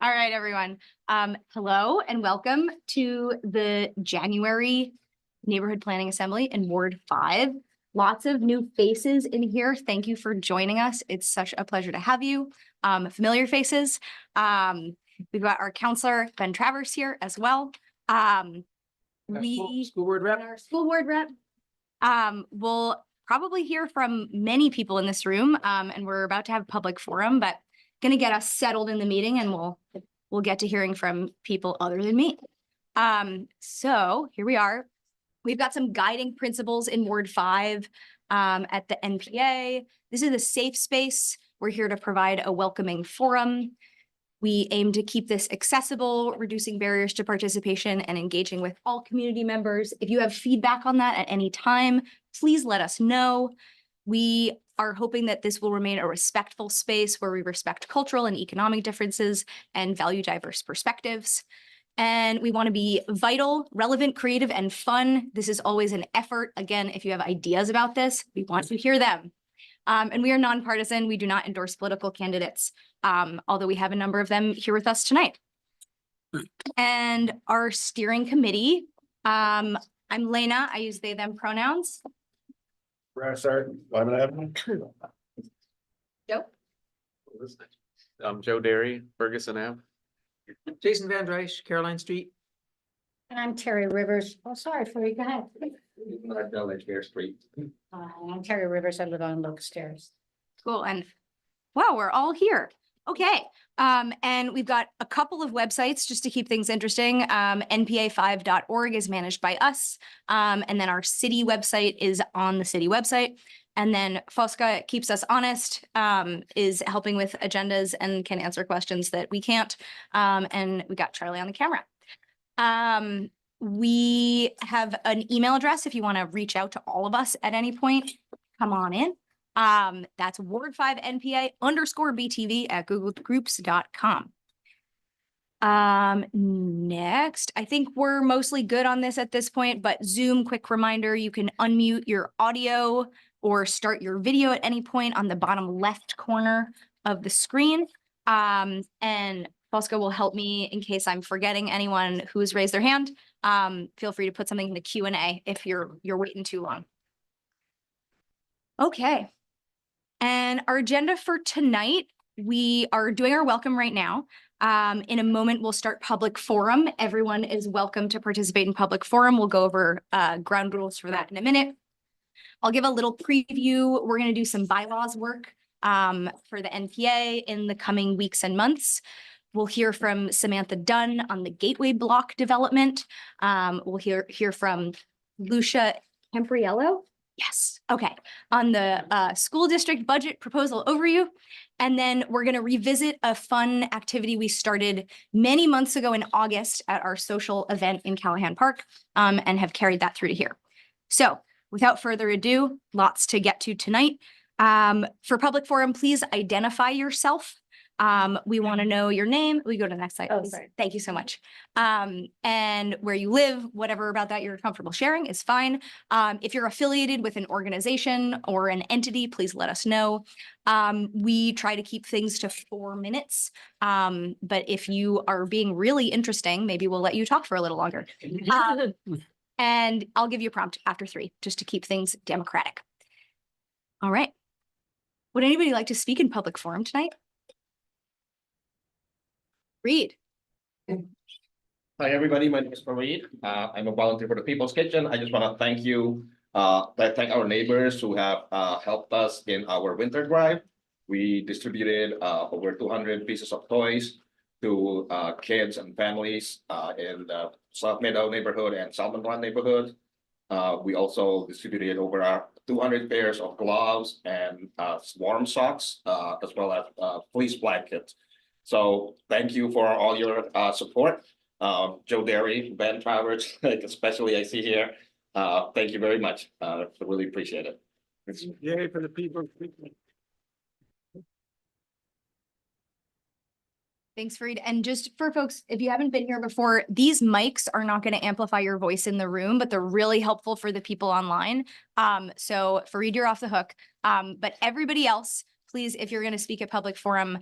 All right, everyone. Hello and welcome to the January Neighborhood Planning Assembly in Ward 5. Lots of new faces in here. Thank you for joining us. It's such a pleasure to have you. Familiar faces. We've got our counselor, Ben Travers, here as well. School board rep. Our school board rep. We'll probably hear from many people in this room, and we're about to have public forum, but gonna get us settled in the meeting, and we'll get to hearing from people other than me. So here we are. We've got some guiding principles in Ward 5 at the NPA. This is a safe space. We're here to provide a welcoming forum. We aim to keep this accessible, reducing barriers to participation and engaging with all community members. If you have feedback on that at any time, please let us know. We are hoping that this will remain a respectful space where we respect cultural and economic differences and value diverse perspectives. And we want to be vital, relevant, creative, and fun. This is always an effort. Again, if you have ideas about this, we want to hear them. And we are nonpartisan. We do not endorse political candidates, although we have a number of them here with us tonight. And our steering committee, I'm Lena. I use they, them pronouns. Joe. Joe Derry, Ferguson Ave. Jason Van Drysh, Caroline Street. And I'm Terry Rivers. Oh, sorry, Free, go ahead. I'm Terry Rivers. I live on Locust Terrace. Cool. And wow, we're all here. Okay. And we've got a couple of websites just to keep things interesting. NPA5.org is managed by us. And then our city website is on the city website. And then Fosca keeps us honest, is helping with agendas and can answer questions that we can't. And we got Charlie on the camera. We have an email address if you want to reach out to all of us at any point. Come on in. That's ward5npa_btv@googlegroups.com. Next, I think we're mostly good on this at this point, but Zoom, quick reminder, you can unmute your audio or start your video at any point on the bottom left corner of the screen. And Fosca will help me in case I'm forgetting anyone who's raised their hand. Feel free to put something in the Q&A if you're waiting too long. Okay. And our agenda for tonight, we are doing our welcome right now. In a moment, we'll start public forum. Everyone is welcome to participate in public forum. We'll go over ground rules for that in a minute. I'll give a little preview. We're going to do some bylaws work for the NPA in the coming weeks and months. We'll hear from Samantha Dunn on the Gateway Block development. We'll hear from Lucia Campriello. Yes. Okay. On the school district budget proposal overview. And then we're going to revisit a fun activity we started many months ago in August at our social event in Callahan Park, and have carried that through to here. So without further ado, lots to get to tonight. For public forum, please identify yourself. We want to know your name. We go to the next slide. Oh, sorry. Thank you so much. And where you live, whatever about that you're comfortable sharing is fine. If you're affiliated with an organization or an entity, please let us know. We try to keep things to 4 minutes. But if you are being really interesting, maybe we'll let you talk for a little longer. And I'll give you a prompt after 3, just to keep things democratic. All right. Would anybody like to speak in public forum tonight? Reed. Hi, everybody. My name is Reed. I'm a volunteer for the People's Kitchen. I just want to thank you. Thank our neighbors who have helped us in our winter drive. We distributed over 200 pieces of toys to kids and families in the South Meadow neighborhood and Salmon Run neighborhood. We also distributed over 200 pairs of gloves and warm socks, as well as fleece blankets. So thank you for all your support. Joe Derry, Ben Travers, especially I see here. Thank you very much. I really appreciate it. Yay for the people. Thanks, Fareed. And just for folks, if you haven't been here before, these mics are not going to amplify your voice in the room, but they're really helpful for the people online. So Fareed, you're off the hook. But everybody else, please, if you're going to speak at public forum,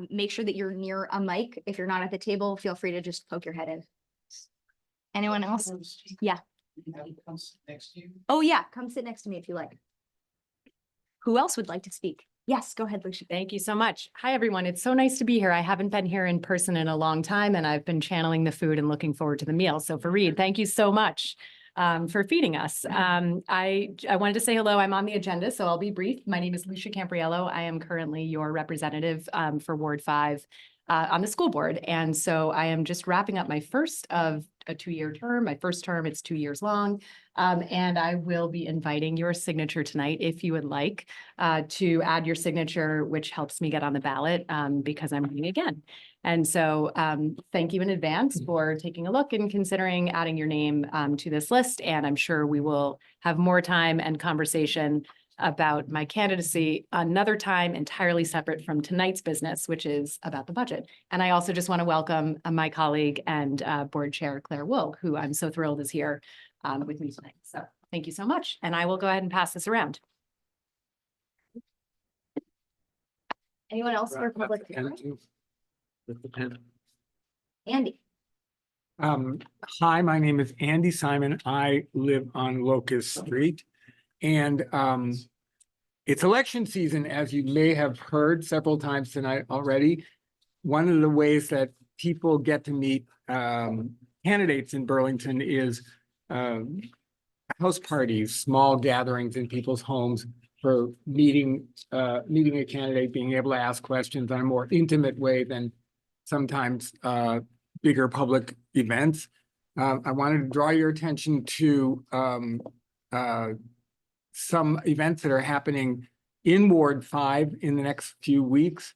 make sure that you're near a mic. If you're not at the table, feel free to just poke your head in. Anyone else? Yeah. Next to you. Oh, yeah. Come sit next to me if you like. Who else would like to speak? Yes, go ahead, Lucia. Thank you so much. Hi, everyone. It's so nice to be here. I haven't been here in person in a long time, and I've been channeling the food and looking forward to the meal. So Fareed, thank you so much for feeding us. I wanted to say hello. I'm on the agenda, so I'll be brief. My name is Lucia Campriello. I am currently your representative for Ward 5 on the school board. And so I am just wrapping up my first of a 2-year term. My first term, it's 2 years long. And I will be inviting your signature tonight if you would like to add your signature, which helps me get on the ballot because I'm running again. And so thank you in advance for taking a look and considering adding your name to this list. And I'm sure we will have more time and conversation about my candidacy another time entirely separate from tonight's business, which is about the budget. And I also just want to welcome my colleague and board chair, Claire Wilk, who I'm so thrilled is here with me tonight. So thank you so much. And I will go ahead and pass this around. Anyone else for public? With the pen. Andy. Hi, my name is Andy Simon. I live on Locust Street. And it's election season, as you may have heard several times tonight already. One of the ways that people get to meet candidates in Burlington is house parties, small gatherings in people's homes for meeting a candidate, being able to ask questions in a more intimate way than sometimes bigger public events. I wanted to draw your attention to some events that are happening in Ward 5 in the next few weeks.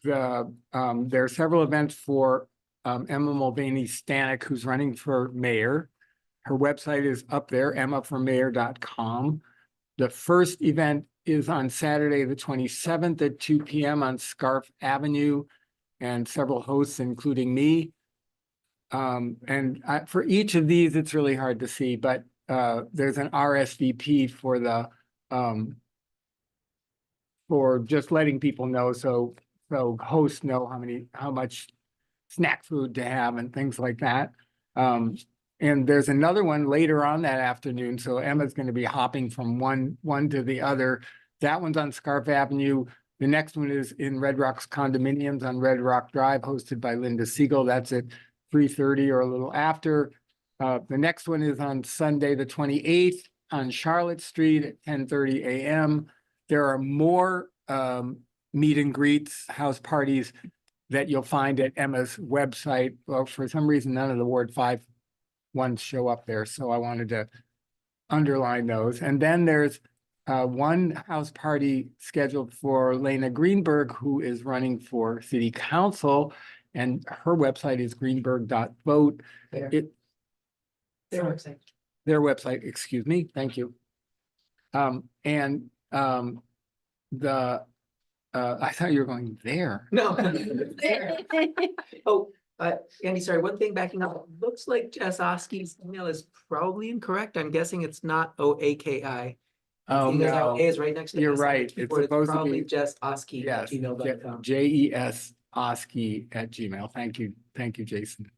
There are several events for Emma Mulvaney-Stanek, who's running for mayor. Her website is up there, emmaformayor.com. The first event is on Saturday, the 27th at 2 p.m. on Scarf Avenue, and several hosts, including me. For each of these, it's really hard to see, but there's an RSVP for the for just letting people know, so hosts know how much snack food to have and things like that. And there's another one later on that afternoon, so Emma's going to be hopping from one to the other. That one's on Scarf Avenue. The next one is in Red Rock's condominiums on Red Rock Drive, hosted by Linda Siegel. That's at 3:30 or a little after. The next one is on Sunday, the 28th on Charlotte Street at 10:30 a.m. There are more meet and greets, house parties that you'll find at Emma's website. Well, for some reason, none of the Ward 5 ones show up there, so I wanted to underline those. And then there's one house party scheduled for Lena Greenberg, who is running for city council, and her website is greenberg.vote. Their website, excuse me, thank you. I thought you were going there. No. Oh, Andy, sorry, one thing backing up. Looks like Jess Oski's email is probably incorrect. I'm guessing it's not OAKI. Oh, Seeing as how no, A is right next to you're S on the right. It's keyboard, supposed to probably be- Jess Oski at yes, gmail.com. JES Oski at Gmail. Thank you, Jason.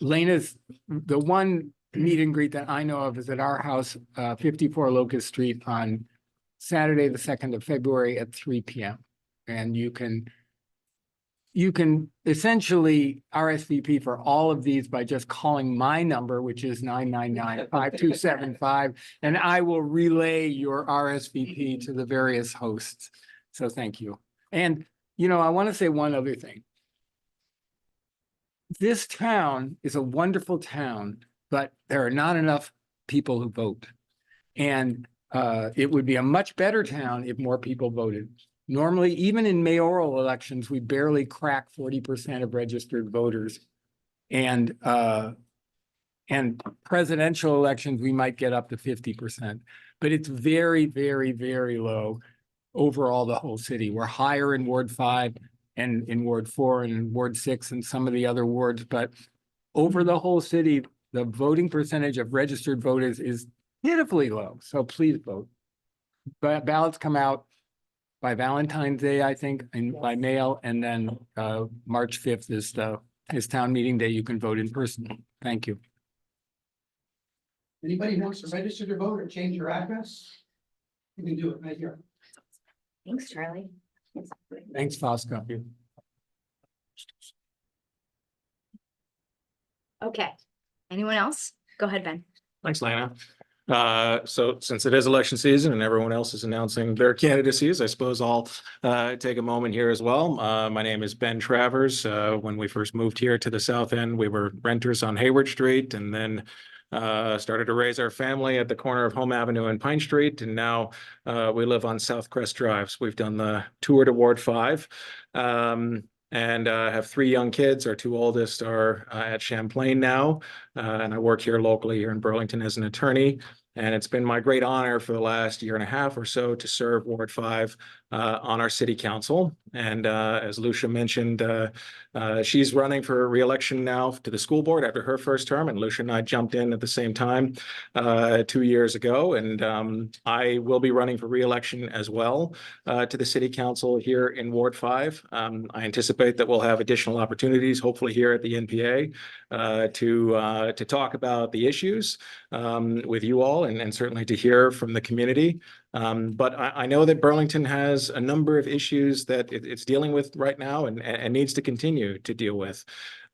Lena's, the one meet and greet that I know of is at our house, 54 Locust Street on Saturday, the 2nd of February at 3 p.m. And you can essentially RSVP for all of these by just calling my number, which is 999-5275, and I will relay your RSVP to the various hosts. So thank you. And, I want to say one other thing. This town is a wonderful town, but there are not enough people who vote. And it would be a much better town if more people voted. Normally, even in mayoral elections, we barely crack 40% of registered voters. And presidential elections, we might get up to 50%. But it's very, very, very low overall the whole city. We're higher in Ward 5 and in Ward 4 and in Ward 6 and some of the other wards. But over the whole city, the voting percentage of registered voters is pitifully low. So please vote. But ballots come out by Valentine's Day, I think, and by mail, and then March 5th is town meeting day. You can vote in person. Thank you. Anybody who wants to register to vote or change your address? You can do it right here. Thanks, Charlie. Thanks, Fosco. Okay. Anyone else? Go ahead, Ben. Thanks, Lana. So since it is election season and everyone else is announcing their candidacies, I suppose I'll take a moment here as well. My name is Ben Travers. When we first moved here to the south end, we were renters on Hayward Street, and then started to raise our family at the corner of Home Avenue and Pine Street, and now we live on South Crest Drive. So we've done the tour to Ward 5. And have 3 young kids. Our 2 oldest are at Champlain now, and I work here locally here in Burlington as an attorney. And it's been my great honor for the last year and a half or so to serve Ward 5 on our city council. And as Lucia mentioned, she's running for re-election now to the school board after her first term, and Lucia and I jumped in at the same time 2 years ago. And I will be running for re-election as well to the city council here in Ward 5. I anticipate that we'll have additional opportunities, hopefully here at the NPA, to talk about the issues with you all, and certainly to hear from the community. But I know that Burlington has a number of issues that it's dealing with right now and needs to continue to deal with.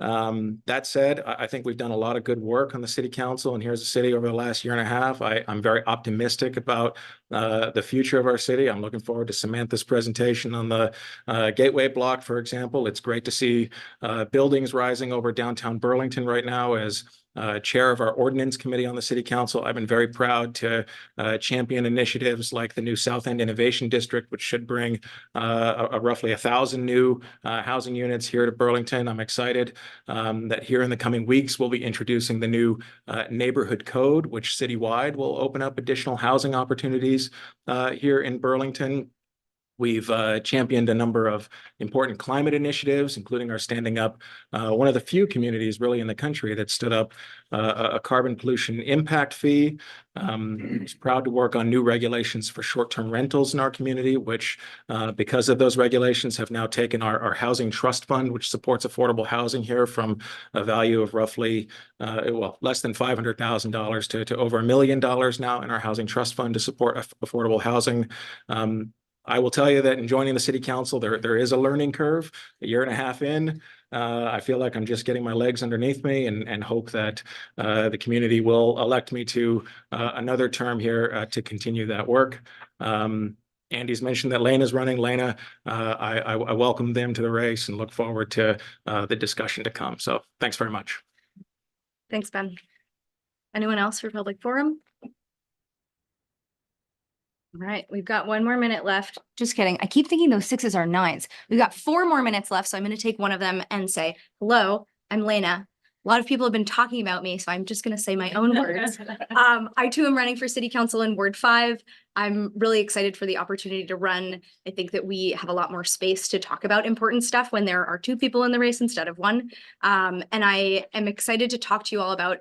That said, I think we've done a lot of good work on the city council and here's the city over the last year and a half. I'm very optimistic about the future of our city. I'm looking forward to Samantha's presentation on the Gateway block, for example. It's great to see buildings rising over downtown Burlington right now. As chair of our ordinance committee on the city council, I've been very proud to champion initiatives like the new South End Innovation District, which should bring roughly 1,000 new housing units here to Burlington. I'm excited that here in the coming weeks, we'll be introducing the new neighborhood code, which citywide will open up additional housing opportunities here in Burlington. We've championed a number of important climate initiatives, including our standing up one of the few communities really in the country that stood up a carbon pollution impact fee. Was proud to work on new regulations for short-term rentals in our community, which because of those regulations have now taken our housing trust fund, which supports affordable housing here, from a value of roughly less than $500,000 to over $1 million now in our housing trust fund to support affordable housing. I will tell you that in joining the city council, there is a learning curve. A year and a half in, I feel like I'm just getting my legs underneath me, and hope that the community will elect me to another term here to continue that work. Andy's mentioned that Lena's running. Lena, I welcome them to the race and look forward to the discussion to come. So thanks very much. Thanks, Ben. Anyone else for public forum? All right, we've got 1 more minute left. Just kidding. I keep thinking those 6s are 9s. We've got 4 more minutes left, so I'm going to take one of them and say, hello, I'm Lena. A lot of people have been talking about me, so I'm just going to say my own words. I too am running for city council in Ward 5. I'm really excited for the opportunity to run. I think that we have a lot more space to talk about important stuff when there are 2 people in the race instead of 1. And I am excited to talk to you all about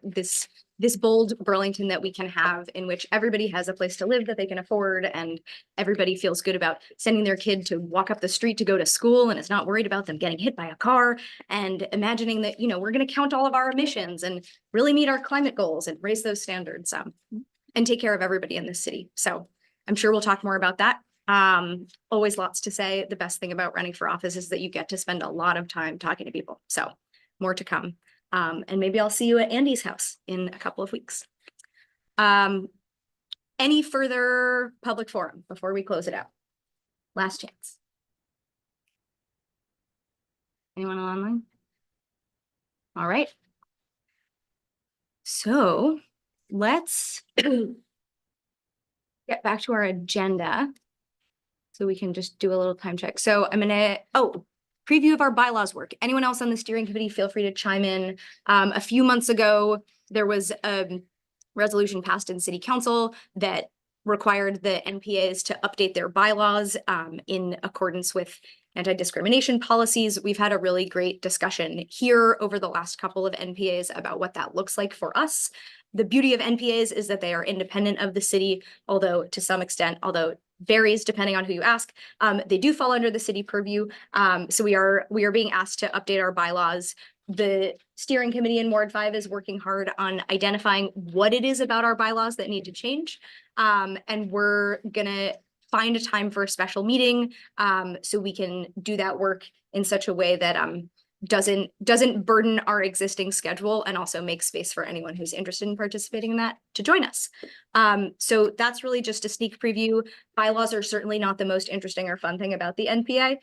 this bold Burlington that we can have, in which everybody has a place to live that they can afford, and everybody feels good about sending their kid to walk up the street to go to school and is not worried about them getting hit by a car, and imagining that, we're going to count all of our emissions and really meet our climate goals and raise those standards and take care of everybody in this city. So I'm sure we'll talk more about that. Always lots to say. The best thing about running for office is that you get to spend a lot of time talking to people. So more to come. And maybe I'll see you at Andy's house in a couple of weeks. Any further public forum before we close it out? Last chance. Anyone online? All right. So let's get back to our agenda so we can just do a little time check. So I'm gonna, preview of our bylaws work. Anyone else on the steering committee, feel free to chime in. A few months ago, there was a resolution passed in city council that required the NPAs to update their bylaws in accordance with anti-discrimination policies. We've had a really great discussion here over the last couple of NPAs about what that looks like for us. The beauty of NPAs is that they are independent of the city, although to some extent, although varies depending on who you ask. They do fall under the city purview. So we are being asked to update our bylaws. The steering committee in Ward 5 is working hard on identifying what it is about our bylaws that need to change. And we're gonna find a time for a special meeting, so we can do that work in such a way that doesn't burden our existing schedule and also make space for anyone who's interested in participating in that to join us. So that's really just a sneak preview. Bylaws are certainly not the most interesting or fun thing about the NPA,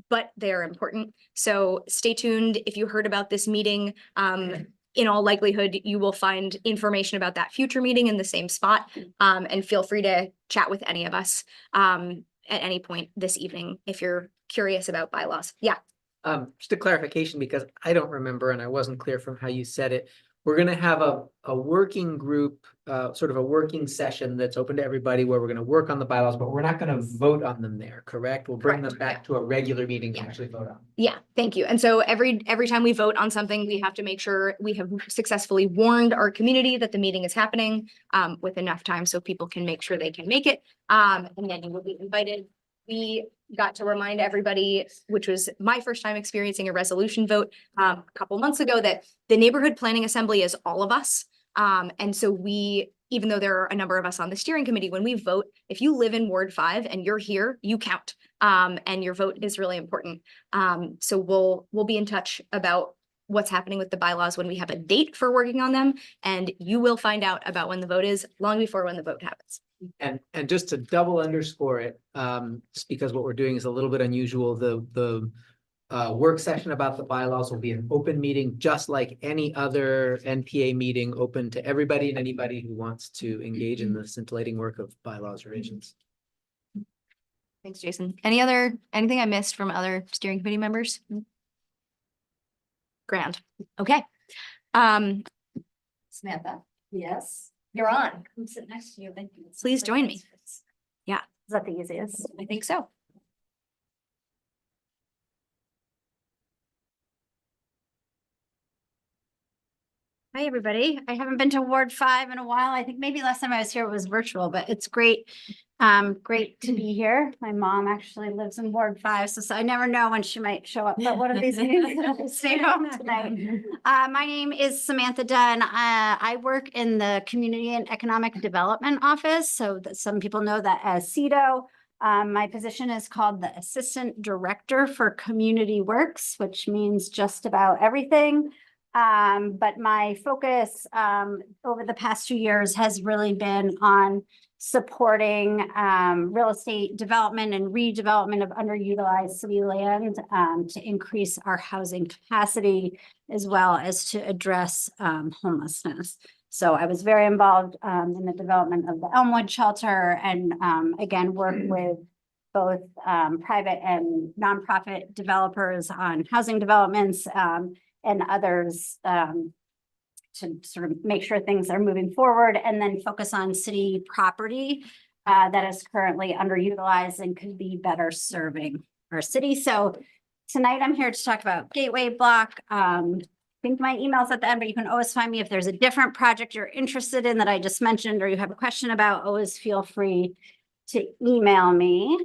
but they're important. So stay tuned. If you heard about this meeting, in all likelihood, you will find information about that future meeting in the same spot. And feel free to chat with any of us at any point this evening if you're curious about bylaws. Yeah. Just a clarification, because I don't remember and I wasn't clear from how you said it. We're gonna have a working group, sort of a working session that's open to everybody where we're gonna work on the bylaws, but we're not gonna vote on them there, correct? We'll bring them Correct, back to a regular meeting to Yeah. actually vote on. Yeah, thank you. And so every time we vote on something, we have to make sure we have successfully warned our community that the meeting is happening with enough time so people can make sure they can make it. And then you will be invited. We got to remind everybody, which was my first time experiencing a resolution vote a couple months ago, that the neighborhood planning assembly is all of us. And so we, even though there are a number of us on the steering committee, when we vote, if you live in Ward 5 and you're here, you count. And your vote is really important. So we'll be in touch about what's happening with the bylaws when we have a date for working on them. And you will find out about when the vote is long before when the vote happens. And just to double underscore it, just because what we're doing is a little bit unusual, the work session about the bylaws will be an open meeting, just like any other NPA meeting, open to everybody and anybody who wants to engage in the scintillating work of bylaws revisions. Thanks, Jason. Anything I missed from other steering committee members? Grand. Okay. Samantha, Yes, you're on. come sit next to you. Thank you. Please join me. Yeah. Is that the easiest? I think so. Hi, everybody. I haven't been to Ward 5 in a while. I think maybe last time I was here it was virtual, but it's great. Great to be here. My mom actually lives in Ward 5, so I never know when she might show up, but one of these days I'll stay home tonight. My name is Samantha Dunn. I work in the Community and Economic Development Office, so that some people know that as CEDO. My position is called the Assistant Director for Community Works, which means just about everything. But my focus over the past 2 years has really been on supporting real estate development and redevelopment of underutilized city land to increase our housing capacity as well as to address homelessness. So I was very involved in the development of the Elmwood shelter and again, work with both private and nonprofit developers on housing developments and others to sort of make sure things are moving forward and then focus on city property that is currently underutilized and could be better serving our city. So tonight I'm here to talk about Gateway Block. I think my email's at the end, but you can always find me if there's a different project you're interested in that I just mentioned or you have a question about, always feel free to email me.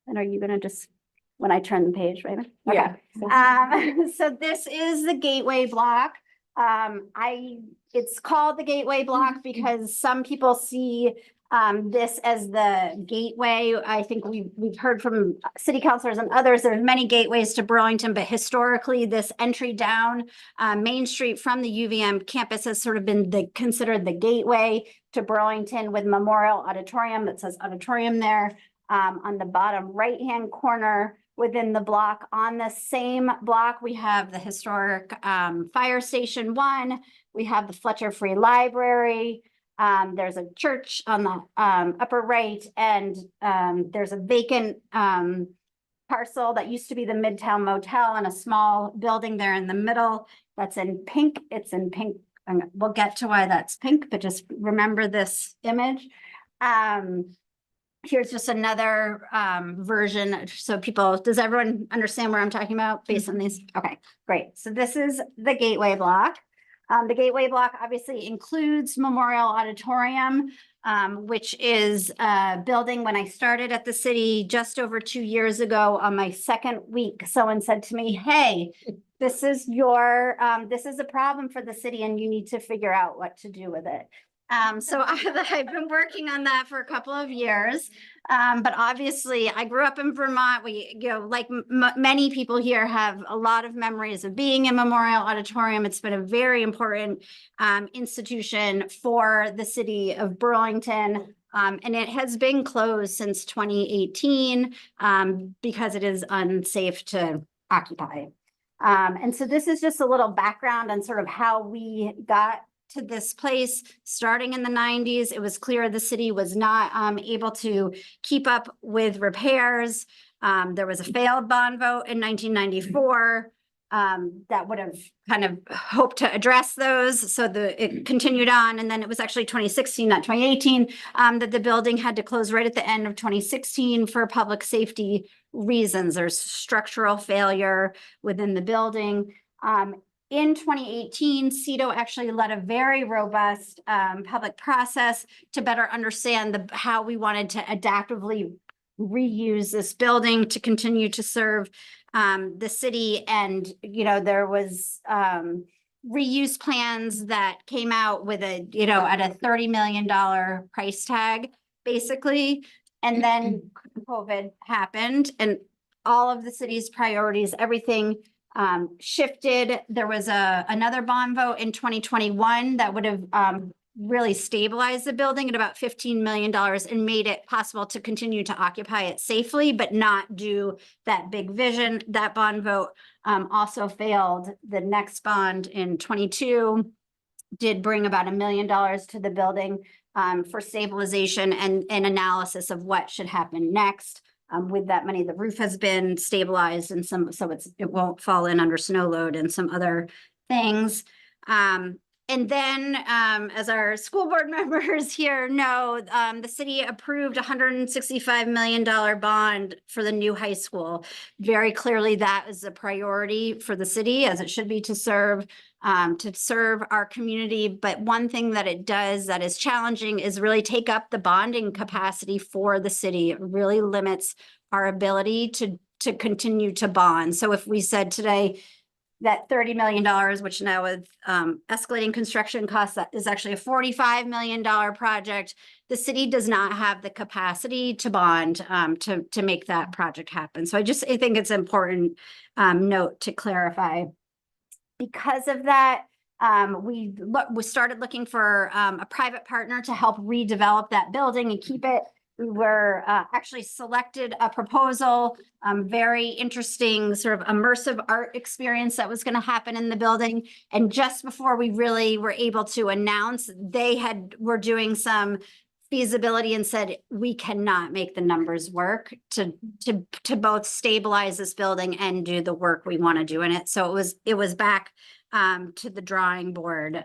And are you gonna just, when I turn the page, right? Yeah. So this is the Gateway Block. It's called the Gateway Block because some people see this as the gateway. I think we've heard from city councilors and others, there's many gateways to Burlington, but historically this entry down Main Street from the UVM campus has sort of been considered the gateway to Burlington with Memorial Auditorium that says auditorium there on the bottom right-hand corner. Within the block, on the same block, we have the historic Fire Station 1. We have the Fletcher Free Library. There's a church on the upper right, and there's a vacant parcel that used to be the Midtown Motel and a small building there in the middle that's in pink. It's in pink. And we'll get to why that's pink, but just remember this image. Here's just another version. So does everyone understand what I'm talking about based on these? Okay, great. So this is the Gateway Block. The Gateway Block obviously includes Memorial Auditorium. which is a building when I started at the city just over 2 years ago on my second week, someone said to me, hey, this is a problem for the city and you need to figure out what to do with it. So I've been working on that for a couple of years. But obviously I grew up in Vermont. We, like many people here have a lot of memories of being in Memorial Auditorium. It's been a very important institution for the city of Burlington. And it has been closed since 2018 because it is unsafe to occupy. And so this is just a little background on sort of how we got to this place. Starting in the 90s, it was clear the city was not able to keep up with repairs. There was a failed bond vote in 1994 that would have kind of hoped to address those. So it continued on. And then it was actually 2016, not 2018, that the building had to close right at the end of 2016 for public safety reasons. There's structural failure within the building. In 2018, CEDO actually led a very robust public process to better understand how we wanted to adaptively reuse this building to continue to serve the city. And, there was reuse plans that came out with at a $30 million price tag, basically. And then COVID happened and all of the city's priorities, everything shifted. There was another bond vote in 2021 that would have really stabilized the building at about $15 million and made it possible to continue to occupy it safely, but not do that big vision. That bond vote also failed. The next bond in 22 did bring about $1 million to the building for stabilization and analysis of what should happen next. With that money, the roof has been stabilized and so it won't fall in under snow load and some other things. And then, as our school board members here know, the city approved a $165 million bond for the new high school. Very clearly, that is a priority for the city, as it should be, to serve our community. But one thing that it does that is challenging is really take up the bonding capacity for the city. It really limits our ability to continue to bond. So if we said today, that $30 million, which now with escalating construction costs, that is actually a $45 million project. The city does not have the capacity to bond to make that project happen. So I think it's an important note to clarify. Because of that, we started looking for a private partner to help redevelop that building and keep it. We were actually selected a proposal, very interesting sort of immersive art experience that was going to happen in the building. And just before we really were able to announce, were doing some feasibility and said, we cannot make the numbers work to both stabilize this building and do the work we want to do in it. So it was back to the drawing board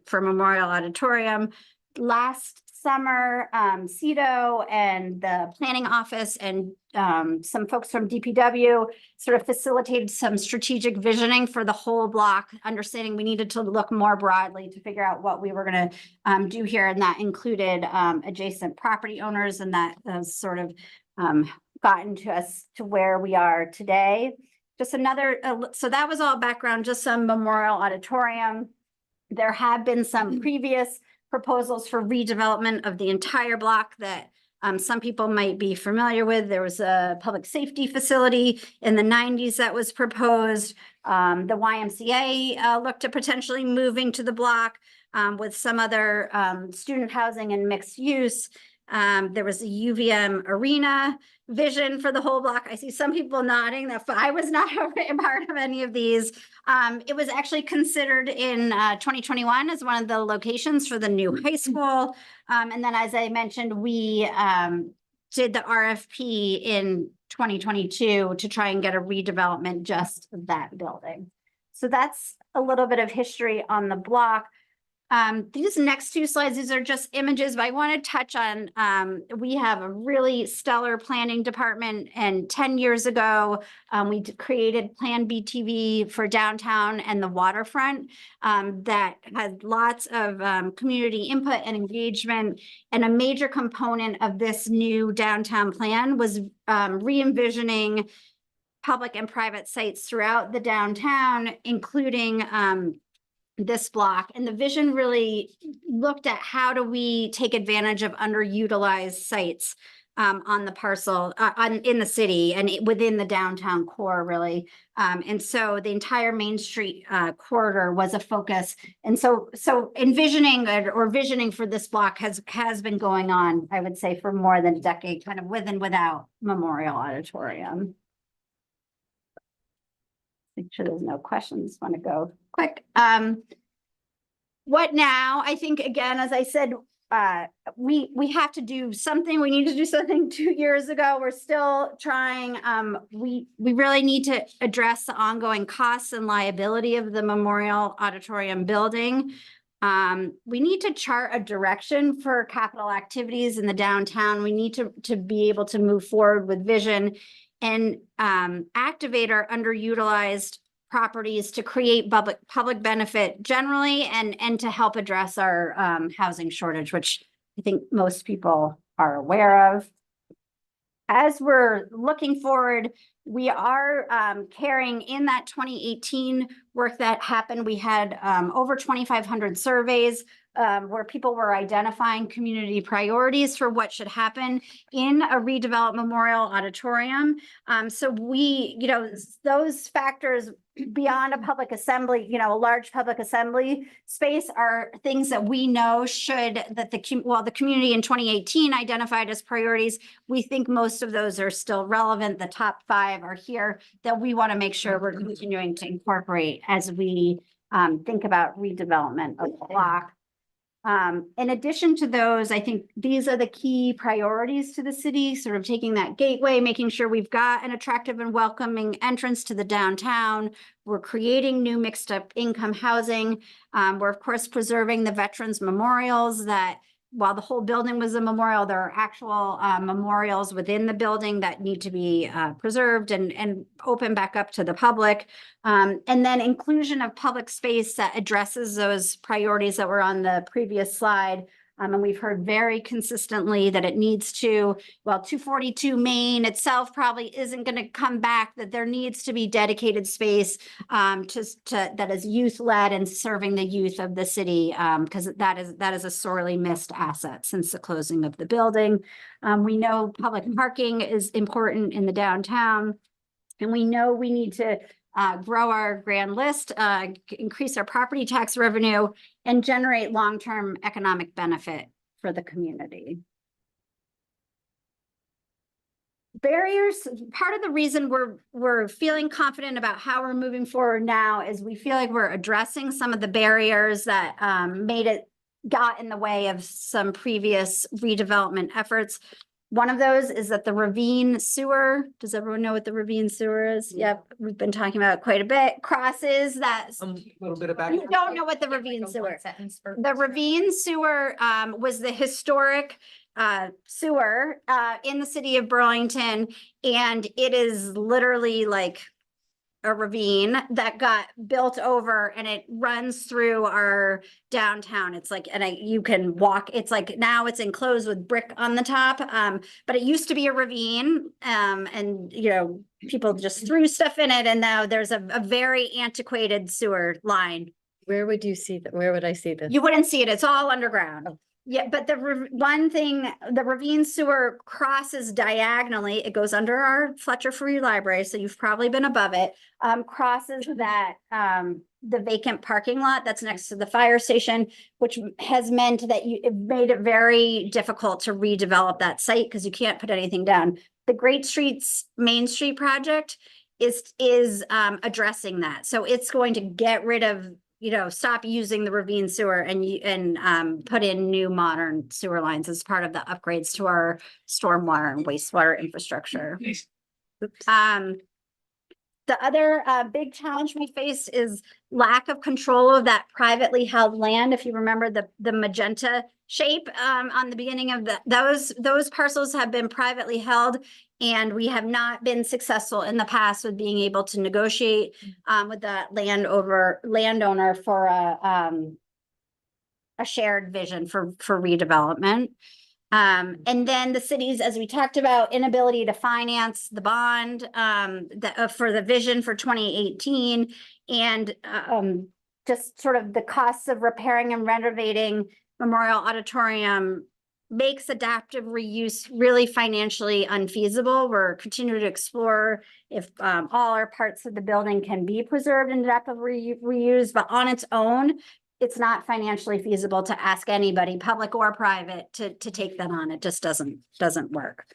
for Memorial Auditorium. Last summer, CEDO and the planning office and some folks from DPW sort of facilitated some strategic visioning for the whole block, understanding we needed to look more broadly to figure out what we were going to do here. And that included adjacent property owners, and that has sort of gotten to us to where we are today. Just another, so that was all background, just some Memorial Auditorium. There have been some previous proposals for redevelopment of the entire block that some people might be familiar with. There was a public safety facility in the 90s that was proposed. The YMCA looked at potentially moving to the block with some other student housing and mixed use. There was a UVM arena vision for the whole block. I see some people nodding that I was not a part of any of these. It was actually considered in 2021 as one of the locations for the new high school. And then, as I mentioned, we did the RFP in 2022 to try and get a redevelopment just of that building. So that's a little bit of history on the block. These next two slides, these are just images, but I want to touch on, we have a really stellar planning department, and 10 years ago, we created Plan BTV for downtown and the waterfront, that had lots of, community input and engagement. And a major component of this new downtown plan was, re-envisioning public and private sites throughout the downtown, including, this block. And the vision really looked at how do we take advantage of underutilized sites on the parcel, in the city and within the downtown core, really. And so the entire Main Street corridor was a focus. And so envisioning or visioning for this block has been going on, I would say, for more than a decade, kind of with and without Memorial Auditorium. Make sure there's no questions. Want to go quick. What now? I think, again, as I said, we have to do something. We need to do something 2 years ago. We're still trying. We really need to address the ongoing costs and liability of the Memorial Auditorium building. We need to chart a direction for capital activities in the downtown. We need to be able to move forward with vision and activate our underutilized properties to create public benefit generally, and to help address our housing shortage, which I think most people are aware of. As we're looking forward, we are carrying in that 2018 work that happened. We had over 2,500 surveys where people were identifying community priorities for what should happen in a redeveloped Memorial Auditorium. So we, those factors beyond a public assembly, a large public assembly space, are things that we know the community in 2018 identified as priorities. We think most of those are still relevant. The top 5 are here that we want to make sure we're continuing to incorporate as we think about redevelopment of the block. In addition to those, I think these are the key priorities to the city, sort of taking that gateway, making sure we've got an attractive and welcoming entrance to the downtown. We're creating new mixed up income housing. We're of course preserving the veterans memorials that, while the whole building was a memorial, there are actual memorials within the building that need to be preserved and open back up to the public. And then inclusion of public space that addresses those priorities that were on the previous slide. And we've heard very consistently that it needs to, 242 Main itself probably isn't going to come back, that there needs to be dedicated space that is youth-led and serving the youth of the city, because that is a sorely missed asset since the closing of the building. We know public parking is important in the downtown, and we know we need to grow our grand list, increase our property tax revenue, and generate long-term economic benefit for the community. Barriers, part of the reason we're feeling confident about how we're moving forward now is we feel like we're addressing some of the barriers that got in the way of some previous redevelopment efforts. One of those is that the ravine sewer, does everyone know what the ravine sewer is? Yep, we've been talking about it quite a bit, crosses that. A little bit of back. You don't know what the ravine sewer. The ravine sewer was the historic sewer in the city of Burlington, and it is literally like a ravine that got built over, and it runs through our downtown. It's like, you can walk, it's like now it's enclosed with brick on the top, but it used to be a ravine, and people just threw stuff in it, and now there's a very antiquated sewer line. Where would you see that? Where would I see this? You wouldn't see it, it's all underground. Yeah, but one thing, the ravine sewer crosses diagonally. It goes under our Fletcher Free Library, so you've probably been above it. Crosses that the vacant parking lot that's next to the fire station, which has meant that it made it very difficult to redevelop that site because you can't put anything down. The Great Streets Main Street project is addressing that, so it's going to get rid of. Stop using the ravine sewer and put in new modern sewer lines as part of the upgrades to our stormwater and wastewater infrastructure. The other big challenge we face is lack of control of that privately held land. If you remember the magenta shape on the beginning of those parcels have been privately held, and we have not been successful in the past with being able to negotiate with that landowner for a shared vision for redevelopment. And then the city's, as we talked about, inability to finance the bond for the vision for 2018, and just sort of the costs of repairing and renovating Memorial Auditorium makes adaptive reuse really financially unfeasible. We're continuing to explore if all our parts of the building can be preserved and adaptive reused, but on its own, it's not financially feasible to ask anybody, public or private, to take that on. It just doesn't work.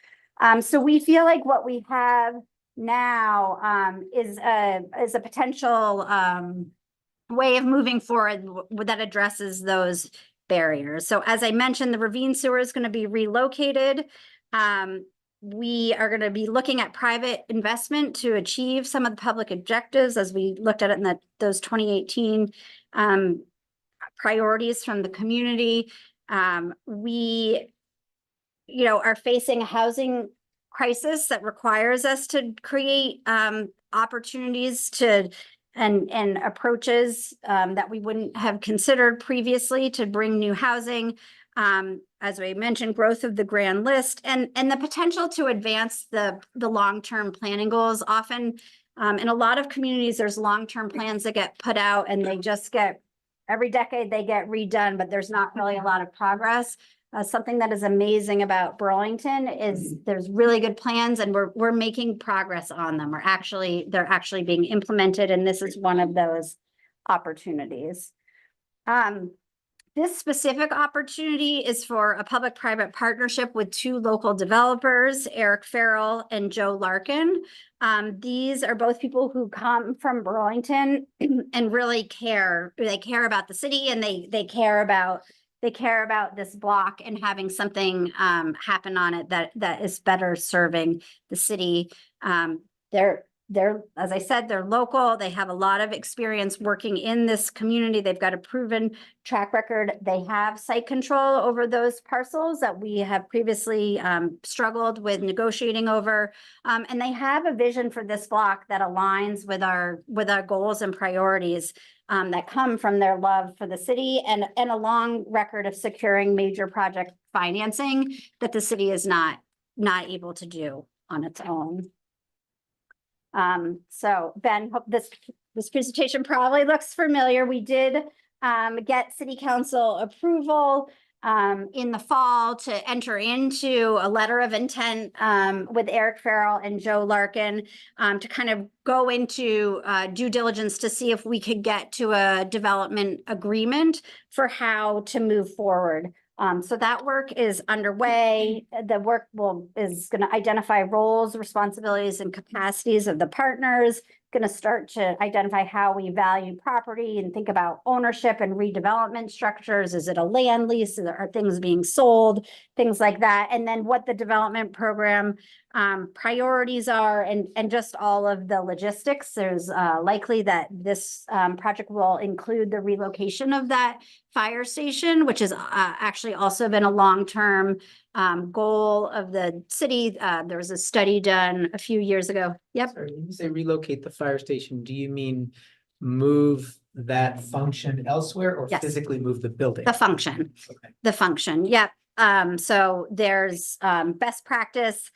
So we feel like what we have now is a potential way of moving forward that addresses those barriers. So as I mentioned, the ravine sewer is going to be relocated. We are going to be looking at private investment to achieve some of the public objectives as we looked at it in those 2018 priorities from the community. We, are facing a housing crisis that requires us to create opportunities and approaches that we wouldn't have considered previously to bring new housing. As we mentioned, growth of the grand list and the potential to advance the long-term planning goals. Often in a lot of communities, there's long-term plans that get put out and they just get, every decade they get redone, but there's not really a lot of progress. Something that is amazing about Burlington is there's really good plans and we're making progress on them. They're actually being implemented, and this is one of those opportunities. This specific opportunity is for a public-private partnership with two local developers, Eric Farrell and Joe Larkin. These are both people who come from Burlington and really care. They care about the city, and they care about this block and having something happen on it that is better serving the city. They're, as I said, they're local. They have a lot of experience working in this community. They've got a proven track record. They have site control over those parcels that we have previously struggled with negotiating over. And they have a vision for this block that aligns with our goals and priorities that come from their love for the city and a long record of securing major project financing that the city is not able to do on its own. So Ben, hope this presentation probably looks familiar. We did get city council approval in the fall to enter into a letter of intent with Eric Farrell and Joe Larkin to kind of go into due diligence to see if we could get to a development agreement for how to move forward. So that work is underway. The work is going to identify roles, responsibilities, and capacities of the partners, going to start to identify how we value property and think about ownership and redevelopment structures. Is it a land lease? Are things being sold? Things like that. And then what the development program priorities are and just all of the logistics. There's likely that this project will include the relocation of that fire station, which has actually also been a long-term goal of the city. There was a study done a few years ago. Yep. Sorry, when you say relocate the fire station, do you mean move that function elsewhere or Yes. physically move the building? The function. Okay. The function. Yep. So there's best practice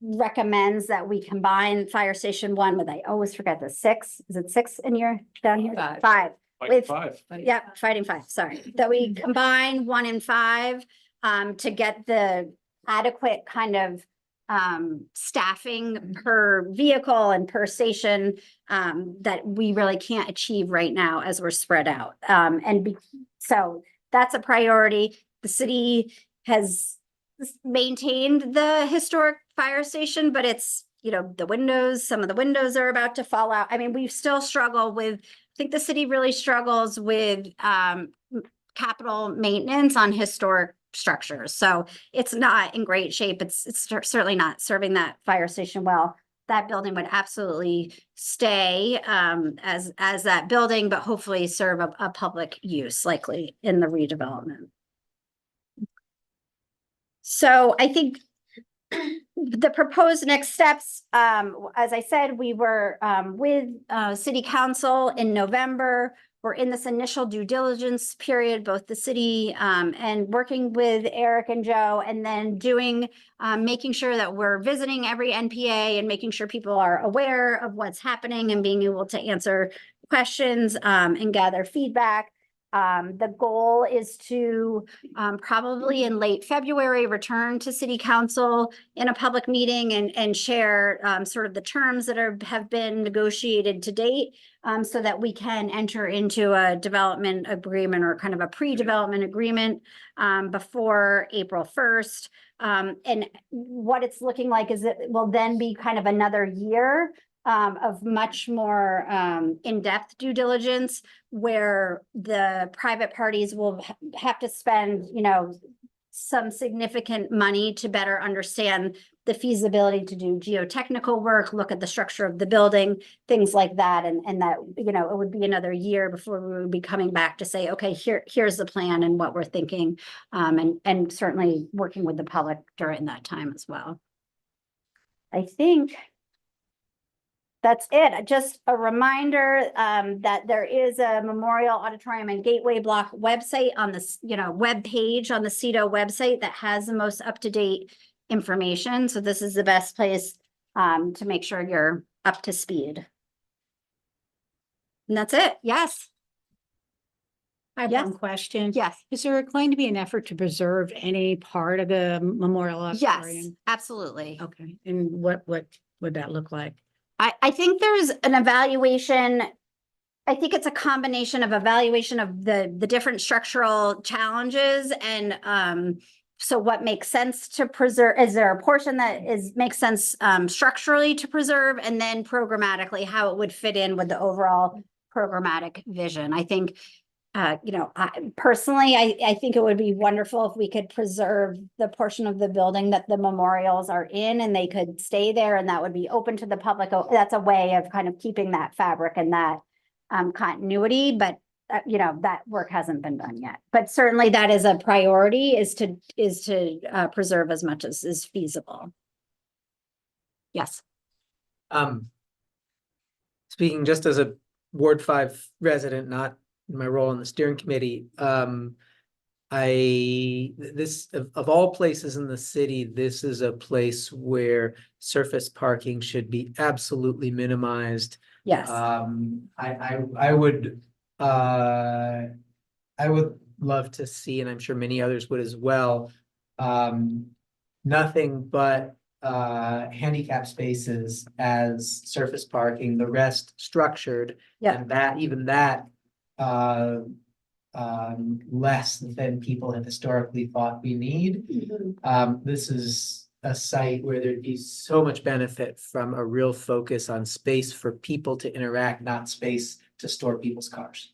recommends that we combine fire station 1 with, I always forget the 6. Is it 6 in your down here? 5. With 5. Yeah, fighting 5, sorry. That we combine 1 and 5 to get the adequate kind of staffing per vehicle and per station that we really can't achieve right now as we're spread out. So that's a priority. The city has maintained the historic fire station, but it's, the windows, some of the windows are about to fall out. I mean, we still struggle with, I think the city really struggles with capital maintenance on historic structures. So it's not in great shape. It's certainly not serving that fire station well. that building would absolutely stay as that building, but hopefully serve a public use likely in the redevelopment. So I think the proposed next steps, as I said, we were with city council in November. We're in this initial due diligence period, both the city and working with Eric and Joe, and then doing, making sure that we're visiting every NPA and making sure people are aware of what's happening and being able to answer questions and gather feedback. The goal is to probably in late February, return to city council in a public meeting and share sort of the terms that have been negotiated to date, so that we can enter into a development agreement or kind of a pre-development agreement before April 1st. And what it's looking like is it will then be kind of another year of much more in-depth due diligence, where the private parties will have to spend, you know, some significant money to better understand the feasibility to do geotechnical work, look at the structure of the building, things like that. And that, you know, it would be another year before we would be coming back to say, okay, here's the plan and what we're thinking. And certainly working with the public during that time as well. I think that's it. Just a reminder that there is a Memorial Auditorium and Gateway Block website on this, you know, web page on the CEDO website that has the most up-to-date information. So this is the best place to make sure you're up to speed. And that's it. Yes. I have Yes. one question. Yes. Is there going to be an effort to preserve any part of the Memorial Yes, Auditorium? absolutely. Okay, and what would that look like? I think there's an evaluation. I think it's a combination of evaluation of the different structural challenges and so what makes sense to preserve. Is there a portion that makes sense structurally to preserve, and then programmatically how it would fit in with the overall programmatic vision? I think you know, personally, I think it would be wonderful if we could preserve the portion of the building that the memorials are in and they could stay there and that would be open to the public. That's a way of kind of keeping that fabric and that continuity, but you know, that work hasn't been done yet. But certainly that is a priority, is to preserve as much as is feasible. Yes. Speaking just as a Ward 5 resident, not in my role on the steering committee, this of all places in the city, this is a place where surface parking should be absolutely minimized. Yes. I would love to see, and I'm sure many others would as well, nothing but handicap spaces as surface parking, the rest structured. Yeah. And that, even that, less than people have historically thought we need. This is a site where there'd be so much benefit from a real focus on space for people to interact, not space to store people's cars.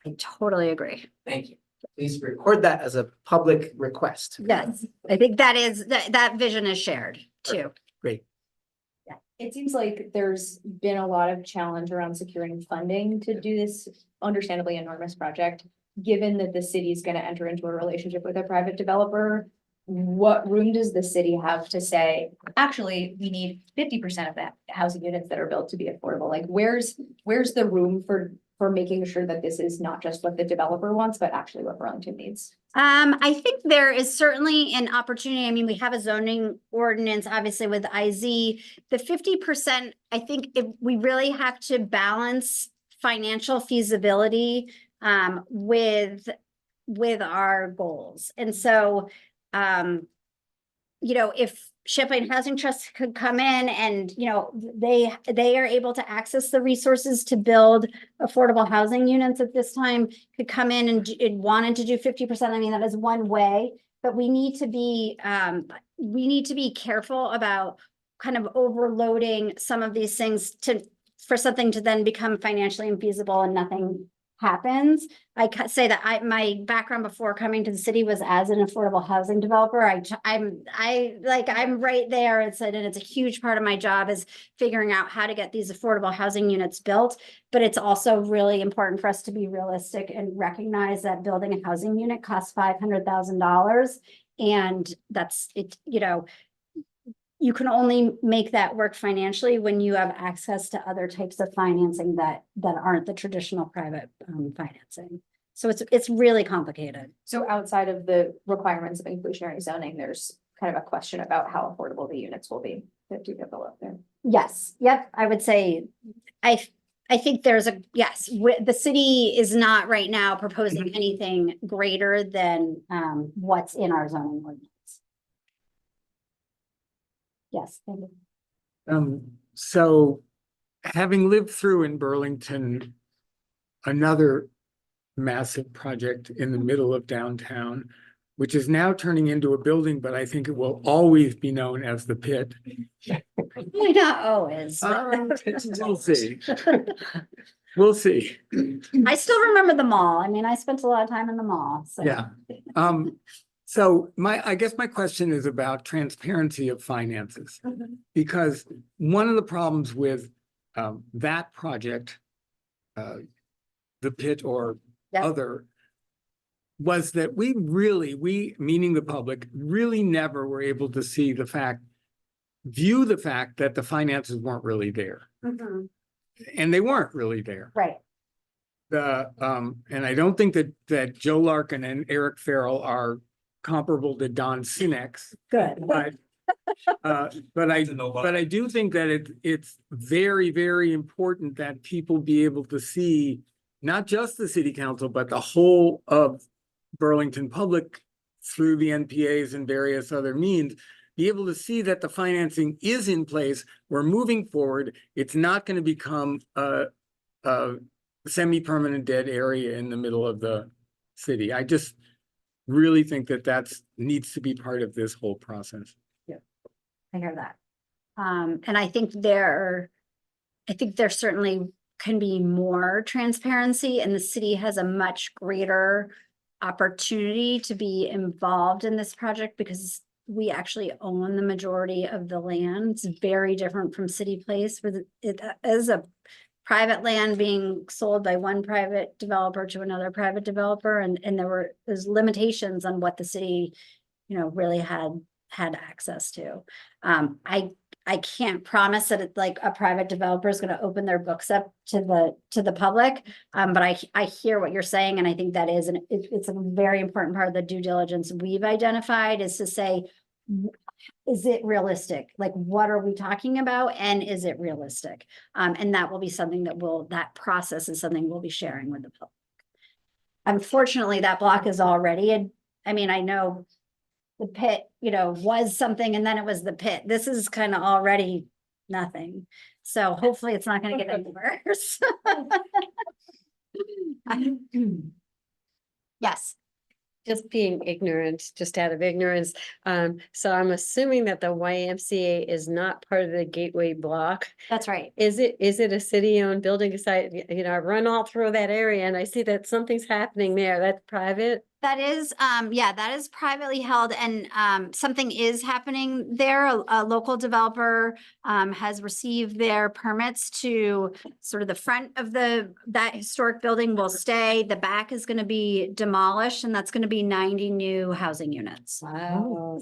I totally agree. Thank you. Please record that as a public request. Yes, I think that vision is shared too. Great. It seems like there's been a lot of challenge around securing funding to do this understandably enormous project. Given that the city is going to enter into a relationship with a private developer, what room does the city have to say, actually, we need 50% of the housing units that are built to be affordable? Like, where's the room for making sure that this is not just what the developer wants, but actually what Burlington needs? I think there is certainly an opportunity. I mean, we have a zoning ordinance, obviously with IZ. The 50%, I think if we really have to balance financial feasibility with our goals. And so, you know, if Champlain Housing Trust could come in and, you know, they are able to access the resources to build affordable housing units at this time, could come in and wanted to do 50%. I mean, that is one way, but we need to be careful about kind of overloading some of these things for something to then become financially infeasible and nothing happens. Say that my background before coming to the city was as an affordable housing developer. I'm right there. It's a huge part of my job is figuring out how to get these affordable housing units built. But it's also really important for us to be realistic and recognize that building a housing unit costs $500,000. And that's it, you can only make that work financially when you have access to other types of financing that aren't the traditional private financing. So it's really complicated. So outside of the requirements of inclusionary zoning, there's kind of a question about how affordable the units will be that do develop there. Yes, yep, I would say, I think there's the city is not right now proposing anything greater than what's in our zoning ordinance. Yes, thank you. So having lived through in Burlington, another massive project in the middle of downtown, which is now turning into a building, but I think it will always be known as the Pit. Probably not always. We'll see. We'll see. I still remember the mall. I mean, I spent a lot of time in the mall, so. Yeah. So I guess my question is about transparency of finances. Because one of the problems with that project, the Pit or Yes. other, was that we meaning the public, really never were able to see view the fact that the finances weren't really there. Mhm. And they weren't really there. Right. And I don't think that Joe Larkin and Eric Farrell are comparable to Don Sinex, Good. but I do think that it's very, very important that people be able to see not just the city council, but the whole of Burlington public through the NPAs and various other means, be able to see that the financing is in place. We're moving forward. It's not going to become a semi-permanent dead area in the middle of the city. I just really think that needs to be part of this whole process. I hear that. And I think there certainly can be more transparency, and the city has a much greater opportunity to be involved in this project because we actually own the majority of the land. It's very different from City Place, where it is a private land being sold by one private developer to another private developer, and there's limitations on what the city, really had access to. I can't promise that it's like a private developer is going to open their books up to the public. But I hear what you're saying, and I think that it's a very important part of the due diligence we've identified, is to say, is it realistic? Like, what are we talking about? And is it realistic? And that will be something that process is something we'll be sharing with the public. Unfortunately, that block is already, I know the Pit, was something, and then it was the Pit. This is kind of already nothing. So hopefully it's not going to get any worse. Yes. Just being ignorant, just out of ignorance. So I'm assuming that the YMCA is not part of the Gateway block. That's right. Is it a city-owned building site? I run all through that area and I see that something's happening there. That's private. That is, that is privately held, and something is happening there. A local developer has received their permits to sort of the front of that historic building will stay. The back is going to be demolished, and that's going to be 90 new housing units. Wow.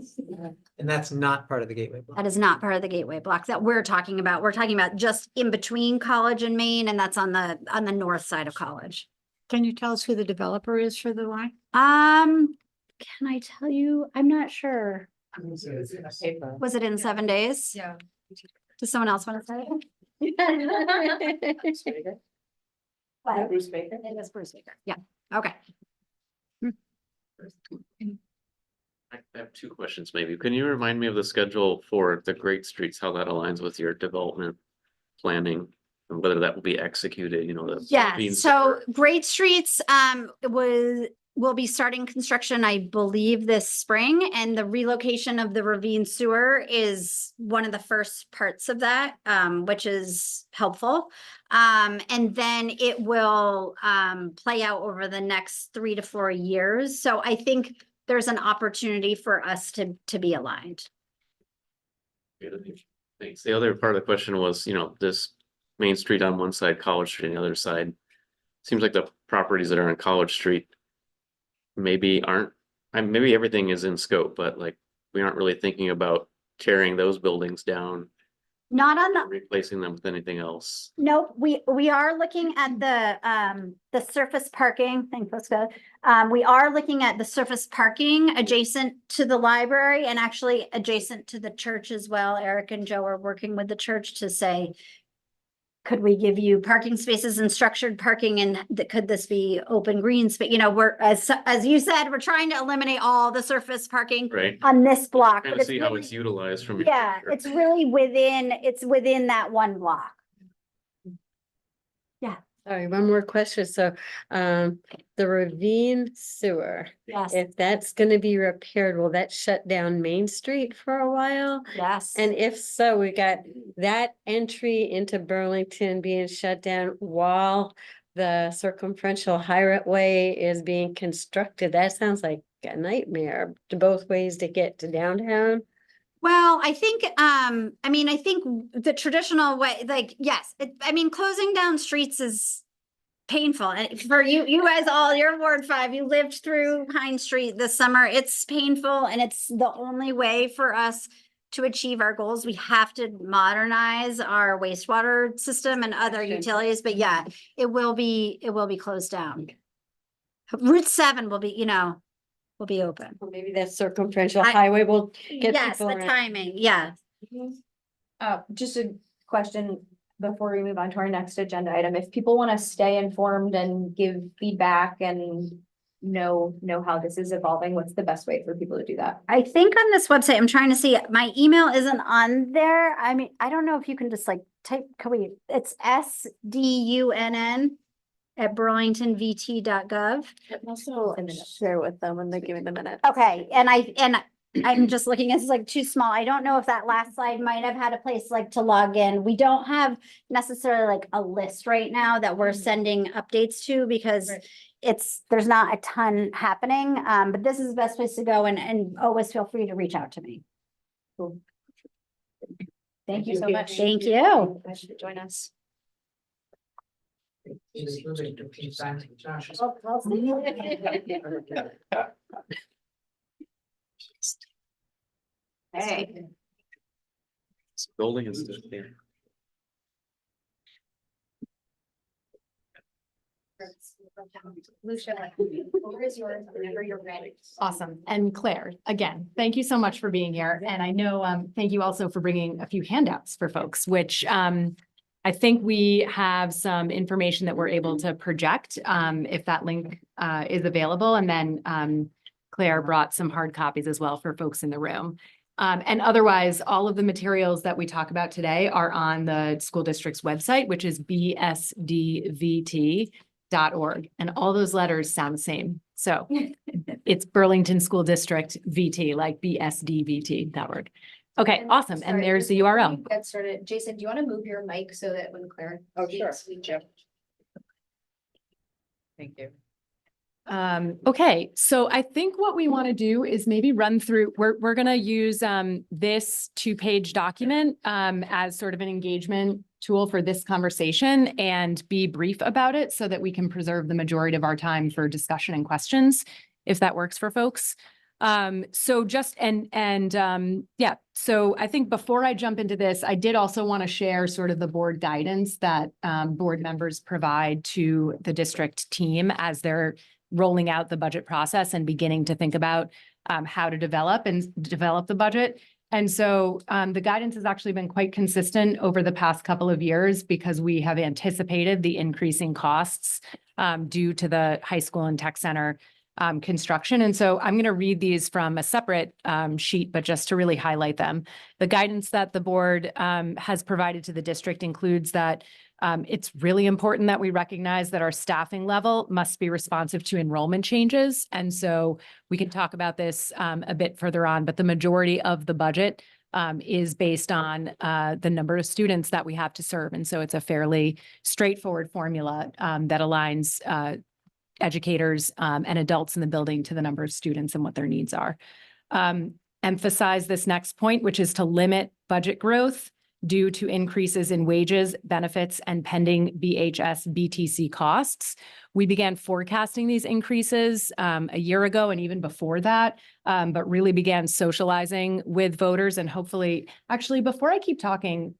And that's not part of the Gateway block. That is not part of the Gateway block that we're talking about. We're talking about just in between College and Main, and that's on the north side of College. Can you tell us who the developer is for the Y? Can I tell you? I'm not sure. Was it in 7 days? Yeah. Does someone else want to say it? What? Bruce Baker. It was Bruce Baker. Yeah. Okay. I have two questions maybe. Can you remind me of the schedule for the Great Streets, how that aligns with your development planning? And whether that will be executed, Yeah, so Great Streets will be starting construction, I believe, this spring, and the relocation of the ravine sewer is one of the first parts of that, which is helpful. And then it will play out over the next 3 to 4 years. So I think there's an opportunity for us to be aligned. Thanks. The other part of the question was, this Main Street on one side, College Street on the other side. Seems like the properties that are on College Street maybe aren't, maybe everything is in scope, but like, we aren't really thinking about tearing those buildings down, Not on the, replacing them with anything else. nope, we are looking at the surface parking, thanks, Jessica. We are looking at the surface parking adjacent to the library and actually adjacent to the church as well. Eric and Joe are working with the church to say, could we give you parking spaces and structured parking, and could this be open green space? We're, as you said, we're trying to eliminate all the surface parking Right. on this block. Trying but to it's see how really- it's utilized from. Yeah, it's really within that one block. Sorry, one more question. So, the ravine sewer, Yes, if that's gonna be repaired, will that shut down Main Street for a while? yes. And if so, we got that entry into Burlington being shut down while the circumferential highway is being constructed. That sounds like a nightmare to both ways to get to downtown. Well, I think, I think the traditional way, like, yes, closing down streets is painful. And for you guys all, you're Ward 5, you lived through Pine Street this summer. It's painful, and it's the only way for us to achieve our goals. We have to modernize our wastewater system and other utilities, but yeah, it will be closed down. Route 7 will be, will be open. Well, maybe that circumferential I- highway will get Yes, people the around. timing, yeah. Just a question before we move on to our next agenda item. If people want to stay informed and give feedback and know how this is evolving, what's the best way for people to do that? I think on this website, I'm trying to see, my email isn't on there. I don't know if you can just like type, it's SDUNN@burlingtonvt.gov. Also share with them when they're giving the minute. Okay, and I'm just looking, it's like too small. I don't know if that last slide might have had a place like to log in. We don't have necessarily like a list right now that we're sending updates to because there's not a ton happening. But this is the best place to go, and always feel free to reach out to me. Cool. Thank you so much. Thank you. Join us. Hey. Building is still there. Lucia, where is yours whenever you're ready? Awesome. And Claire, again, thank you so much for being here. And I know, thank you also for bringing a few handouts for folks, which I think we have some information that we're able to project if that link is available. And then Claire brought some hard copies as well for folks in the room. And otherwise, all of the materials that we talk about today are on the school district's website, which is bsdvt.org. And all those letters sound the same. So it's Burlington School District VT, like bsdvt.org. Okay, awesome. And there's the URL. Get started. Jason, do you want to move your mic so that when Claire? Oh, sure. speaks, we jump? Thank you. Okay, so I think what we want to do is maybe run through, we're going to use this 2-page document as sort of an engagement tool for this conversation and be brief about it so that we can preserve the majority of our time for discussion and questions, if that works for folks. So just, yeah, so I think before I jump into this, I did also want to share sort of the board guidance that board members provide to the district team as they're rolling out the budget process and beginning to think about how to develop the budget. And so the guidance has actually been quite consistent over the past couple of years because we have anticipated the increasing costs due to the high school and tech center construction. And so I'm going to read these from a separate sheet, but just to really highlight them. The guidance that the board has provided to the district includes that It's really important that we recognize that our staffing level must be responsive to enrollment changes. And so we can talk about this a bit further on, but the majority of the budget is based on the number of students that we have to serve. And so it's a fairly straightforward formula that aligns educators and adults in the building to the number of students and what their needs are. Emphasize this next point, which is to limit budget growth due to increases in wages, benefits, and pending BHS BTC costs. We began forecasting these increases a year ago and even before that, but really began socializing with voters and hopefully, actually, before I keep talking,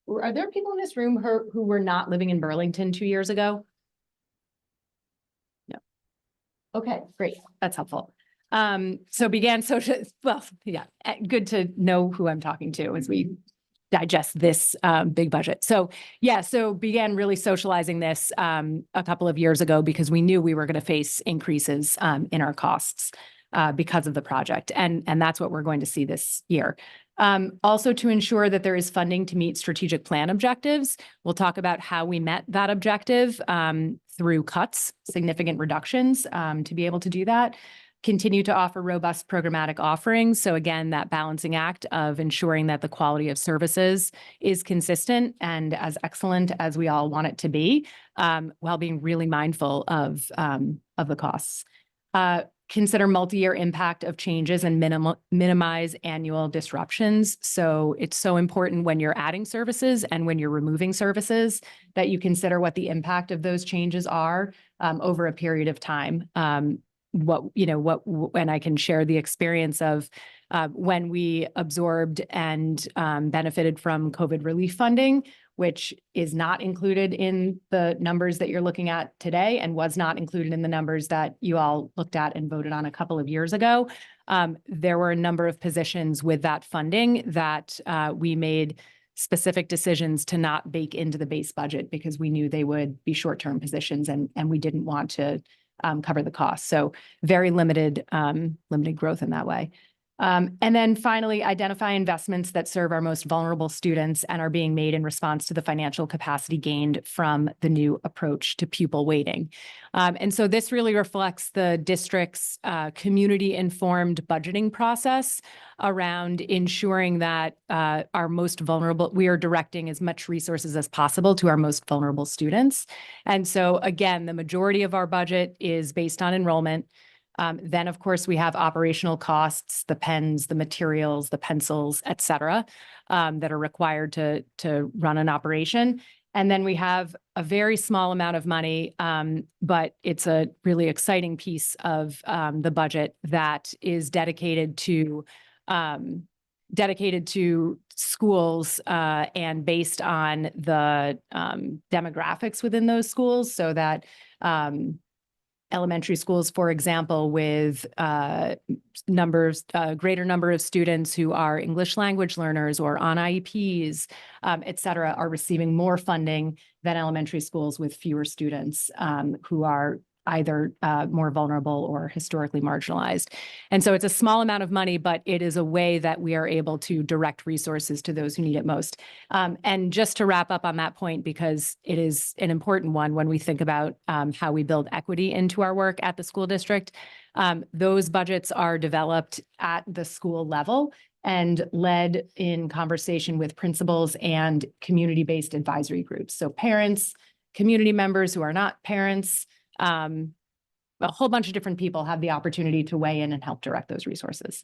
are there people in this room who were not living in Burlington 2 years ago? No. Okay, great. That's helpful. So began social, well, yeah, good to know who I'm talking to as we digest this big budget. So yeah, so began really socializing this a couple of years ago because we knew we were going to face increases in our costs because of the project. And that's what we're going to see this year. Also to ensure that there is funding to meet strategic plan objectives. We'll talk about how we met that objective through cuts, significant reductions to be able to do that. Continue to offer robust programmatic offerings. So again, that balancing act of ensuring that the quality of services is consistent and as excellent as we all want it to be, while being really mindful of the costs. Consider multi-year impact of changes and minimize annual disruptions. So it's so important when you're adding services and when you're removing services that you consider what the impact of those changes are over a period of time. And I can share the experience of when we absorbed and benefited from COVID relief funding, which is not included in the numbers that you're looking at today and was not included in the numbers that you all looked at and voted on a couple of years ago. There were a number of positions with that funding that we made specific decisions to not bake into the base budget because we knew they would be short-term positions and we didn't want to cover the cost. So very limited growth in that way. And then finally, identify investments that serve our most vulnerable students and are being made in response to the financial capacity gained from the new approach to pupil weighting. And so this really reflects the district's community-informed budgeting process around ensuring that our most vulnerable, we are directing as much resources as possible to our most vulnerable students. And so again, the majority of our budget is based on enrollment. Then, of course, we have operational costs, the pens, the materials, the pencils, et cetera, that are required to run an operation. And then we have a very small amount of money, but it's a really exciting piece of the budget that is dedicated to schools and based on the demographics within those schools so that elementary schools, for example, with greater number of students who are English language learners or on IEPs, et cetera, are receiving more funding than elementary schools with fewer students who are either more vulnerable or historically marginalized. And so it's a small amount of money, but it is a way that we are able to direct resources to those who need it most. And just to wrap up on that point, because it is an important one when we think about how we build equity into our work at the school district, those budgets are developed at the school level and led in conversation with principals and community-based advisory groups. So parents, community members who are not parents, a whole bunch of different people have the opportunity to weigh in and help direct those resources.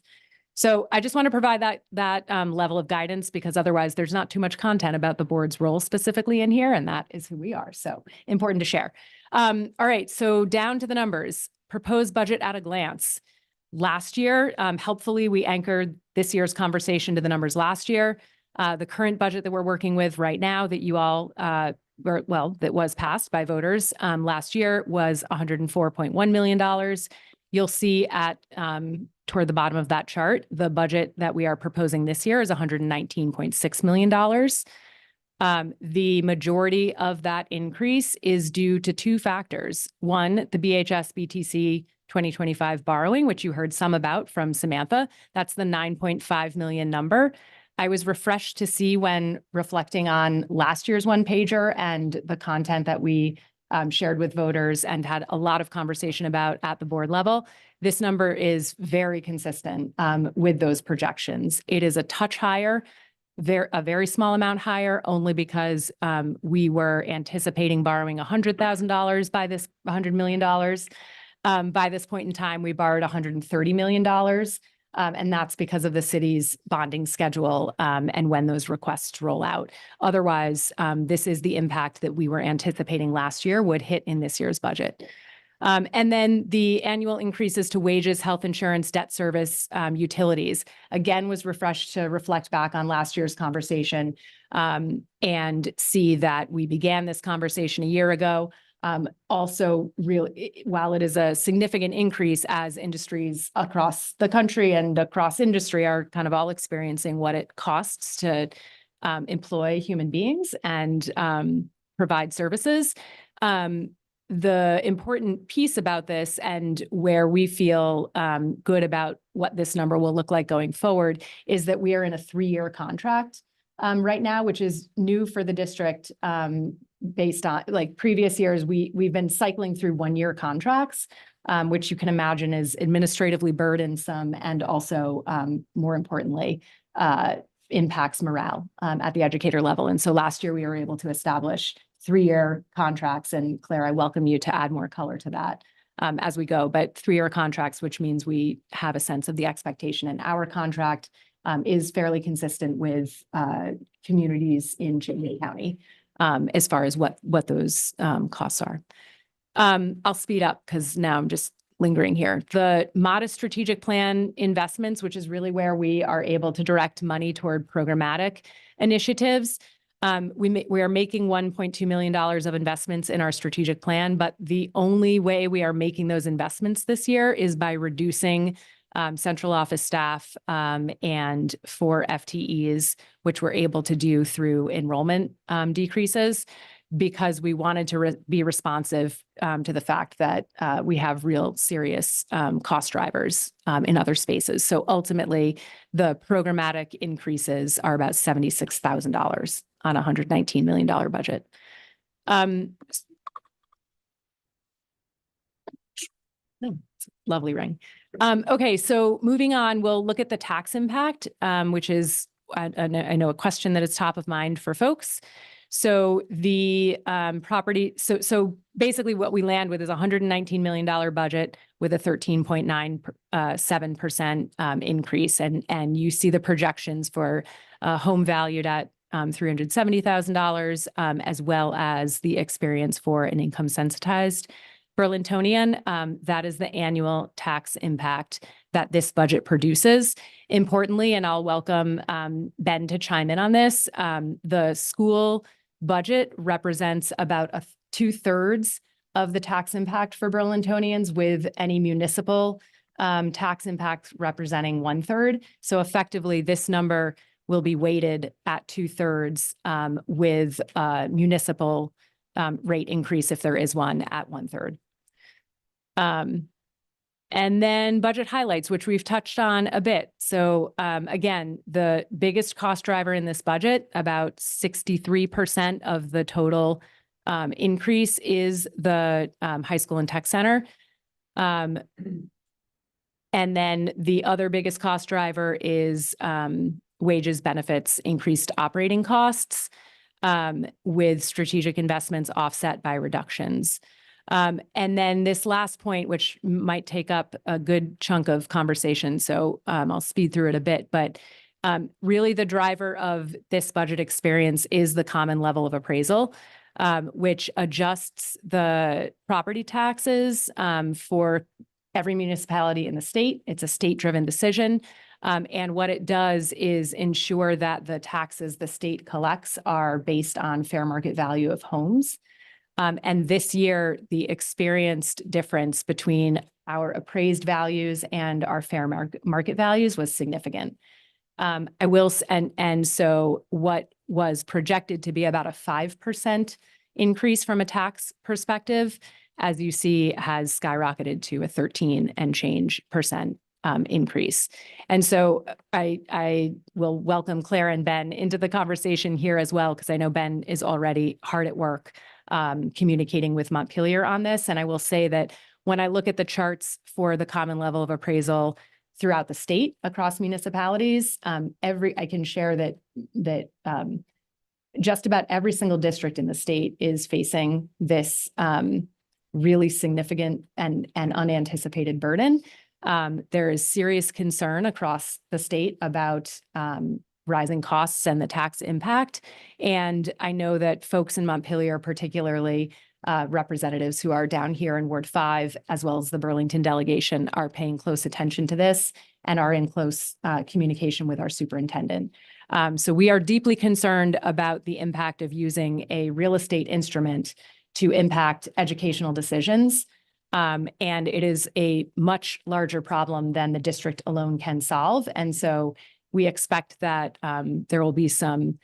So I just want to provide that level of guidance because otherwise there's not too much content about the board's role specifically in here, and that is who we are. So important to share. All right, so down to the numbers. Proposed budget at a glance. Last year, helpfully, we anchored this year's conversation to the numbers last year. The current budget that we're working with right now that you all that was passed by voters last year was $104.1 million. You'll see at toward the bottom of that chart, the budget that we are proposing this year is $119.6 million. The majority of that increase is due to two factors. One, the BHS BTC 2025 borrowing, which you heard some about from Samantha. That's the $9.5 million number. I was refreshed to see when reflecting on last year's one pager and the content that we shared with voters and had a lot of conversation about at the board level. This number is very consistent with those projections. It is a touch higher, a very small amount higher, only because we were anticipating borrowing $100,000 by this $100 million. By this point in time, we borrowed $130 million. And that's because of the city's bonding schedule and when those requests roll out. Otherwise, this is the impact that we were anticipating last year would hit in this year's budget. And then the annual increases to wages, health insurance, debt service, utilities, again, was refreshed to reflect back on last year's conversation and see that we began this conversation a year ago. Also, really, while it is a significant increase as industries across the country and across industry are kind of all experiencing what it costs to employ human beings and provide services. The important piece about this and where we feel good about what this number will look like going forward is that we are in a 3-year contract right now, which is new for the district. Based on like previous years, we've been cycling through 1-year contracts, which you can imagine is administratively burdensome and also, more importantly, impacts morale at the educator level. And so last year we were able to establish 3-year contracts, and Claire, I welcome you to add more color to that as we go. But 3-year contracts, which means we have a sense of the expectation, and our contract is fairly consistent with communities in Chittenden County. As far as what those costs are. I'll speed up because now I'm just lingering here. The modest strategic plan investments, which is really where we are able to direct money toward programmatic initiatives. We are making $1.2 million of investments in our strategic plan, but the only way we are making those investments this year is by reducing central office staff and 4 FTEs, which we're able to do through enrollment decreases, because we wanted to be responsive to the fact that we have real serious cost drivers in other spaces. So ultimately, the programmatic increases are about $76,000 on a $119 million budget. Lovely ring. Okay, so moving on, we'll look at the tax impact, which is, I know a question that is top of mind for folks. So the so basically what we land with is a $119 million budget with a 13.97% increase. And you see the projections for a home valued at $370,000, as well as the experience for an income sensitized Burlingtonian. That is the annual tax impact that this budget produces. Importantly, and I'll welcome Ben to chime in on this, the school budget represents about 2/3 of the tax impact for Burlingtonians, with any municipal tax impact representing 1/3. So effectively, this number will be weighted at 2/3 with municipal rate increase, if there is one, at 1/3. And then budget highlights, which we've touched on a bit. So again, the biggest cost driver in this budget, about 63% of the total increase, is the high school and tech center. And then the other biggest cost driver is wages, benefits, increased operating costs, with strategic investments offset by reductions. And then this last point, which might take up a good chunk of conversation, so I'll speed through it a bit, but really the driver of this budget experience is the common level of appraisal, which adjusts the property taxes for every municipality in the state. It's a state-driven decision. And what it does is ensure that the taxes the state collects are based on fair market value of homes. And this year, the experienced difference between our appraised values and our fair market values was significant. So what was projected to be about a 5% increase from a tax perspective, as you see, has skyrocketed to a 13 and change % increase. And so I will welcome Claire and Ben into the conversation here as well, because I know Ben is already hard at work communicating with Montpelier on this. And I will say that when I look at the charts for the common level of appraisal throughout the state across municipalities, I can share that just about every single district in the state is facing this really significant and unanticipated burden. There is serious concern across the state about rising costs and the tax impact. And I know that folks in Montpelier, particularly representatives who are down here in Ward 5, as well as the Burlington delegation, are paying close attention to this and are in close communication with our superintendent. So we are deeply concerned about the impact of using a real estate instrument to impact educational decisions. And it is a much larger problem than the district alone can solve. And so we expect that there will be some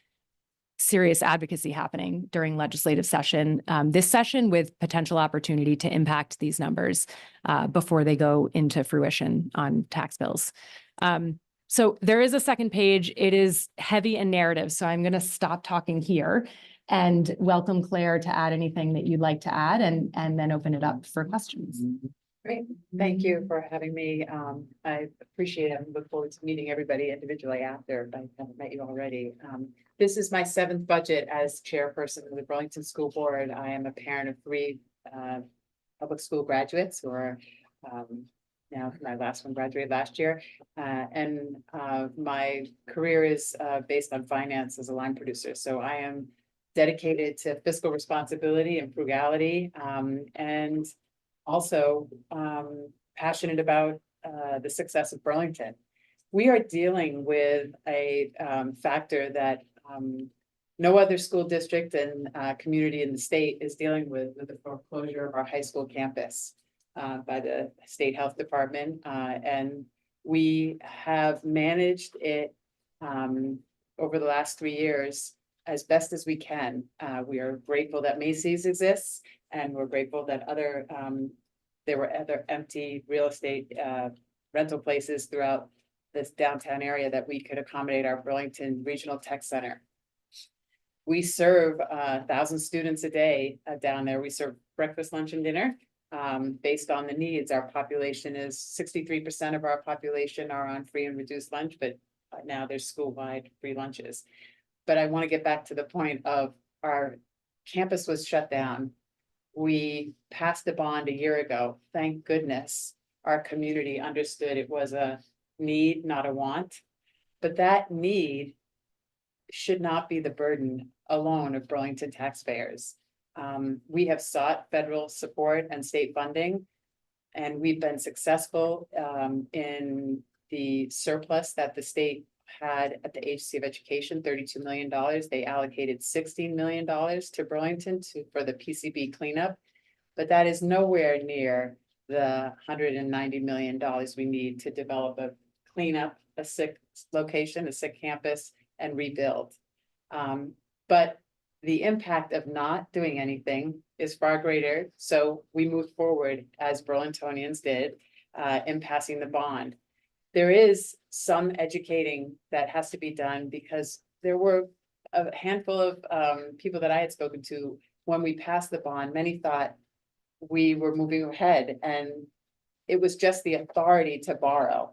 serious advocacy happening during legislative session, this session, with potential opportunity to impact these numbers before they go into fruition on tax bills. So there is a second page. It is heavy in narrative. So I'm going to stop talking here and welcome Claire to add anything that you'd like to add, and then open it up for questions. Great. Thank you for having me. I appreciate it. I look forward to meeting everybody individually after, but I haven't met you already. This is my 7th budget as chairperson of the Burlington School Board. I am a parent of 3 public school graduates who are now, my last one graduated last year. And my career is based on finance as a line producer. So I am dedicated to fiscal responsibility and frugality, and also passionate about the success of Burlington. We are dealing with a factor that no other school district and community in the state is dealing with the foreclosure of our high school campus by the state health department. And we have managed it over the last 3 years as best as we can. We are grateful that Macy's exists, and we're grateful that there were other empty real estate rental places throughout this downtown area that we could accommodate our Burlington Regional Tech Center. We serve 1,000 students a day down there. We serve breakfast, lunch, and dinner based on the needs. Our population is 63% of our population are on free and reduced lunch, but now there's school-wide free lunches. But I want to get back to the point of our campus was shut down. We passed a bond a year ago. Thank goodness our community understood it was a need, not a want. But that need should not be the burden alone of Burlington taxpayers. We have sought federal support and state funding, and we've been successful in the surplus that the state had at the Agency of Education, $32 million. They allocated $16 million to Burlington for the PCB cleanup, but that is nowhere near the $190 million we need to develop clean up a sick location, a sick campus, and rebuild. But the impact of not doing anything is far greater. So we moved forward, as Burlingtonians did, in passing the bond. There is some educating that has to be done, because there were a handful of people that I had spoken to when we passed the bond. Many thought we were moving ahead, and it was just the authority to borrow.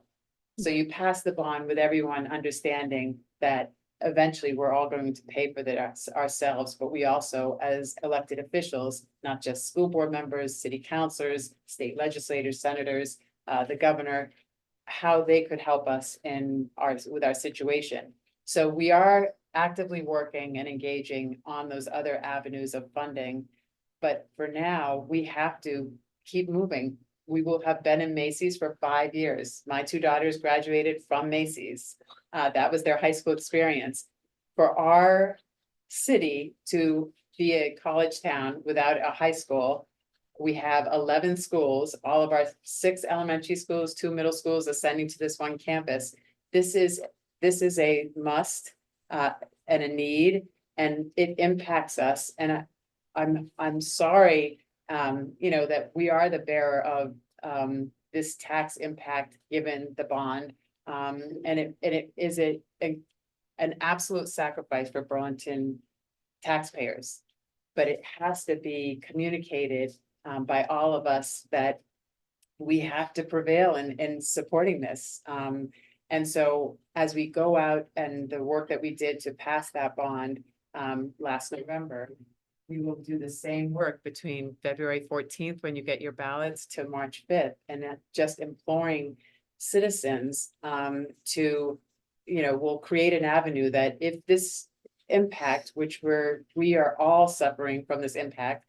So you pass the bond with everyone understanding that eventually we're all going to pay for that ourselves, but we also, as elected officials, not just school board members, city councilors, state legislators, senators, the governor, how they could help us with our situation. So we are actively working and engaging on those other avenues of funding. But for now, we have to keep moving. We will have been in Macy's for 5 years. My 2 daughters graduated from Macy's. That was their high school experience. For our city to be a college town without a high school, we have 11 schools, all of our 6 elementary schools, 2 middle schools ascending to this one campus. This is a must and a need, and it impacts us. And I'm sorry, that we are the bearer of this tax impact given the bond. And it is an absolute sacrifice for Burlington taxpayers. But it has to be communicated by all of us that we have to prevail in supporting this. And so as we go out and the work that we did to pass that bond last November, we will do the same work between February 14th, when you get your ballots, to March 5th, and that just imploring citizens to, we'll create an avenue that if this impact, which we are all suffering from this impact,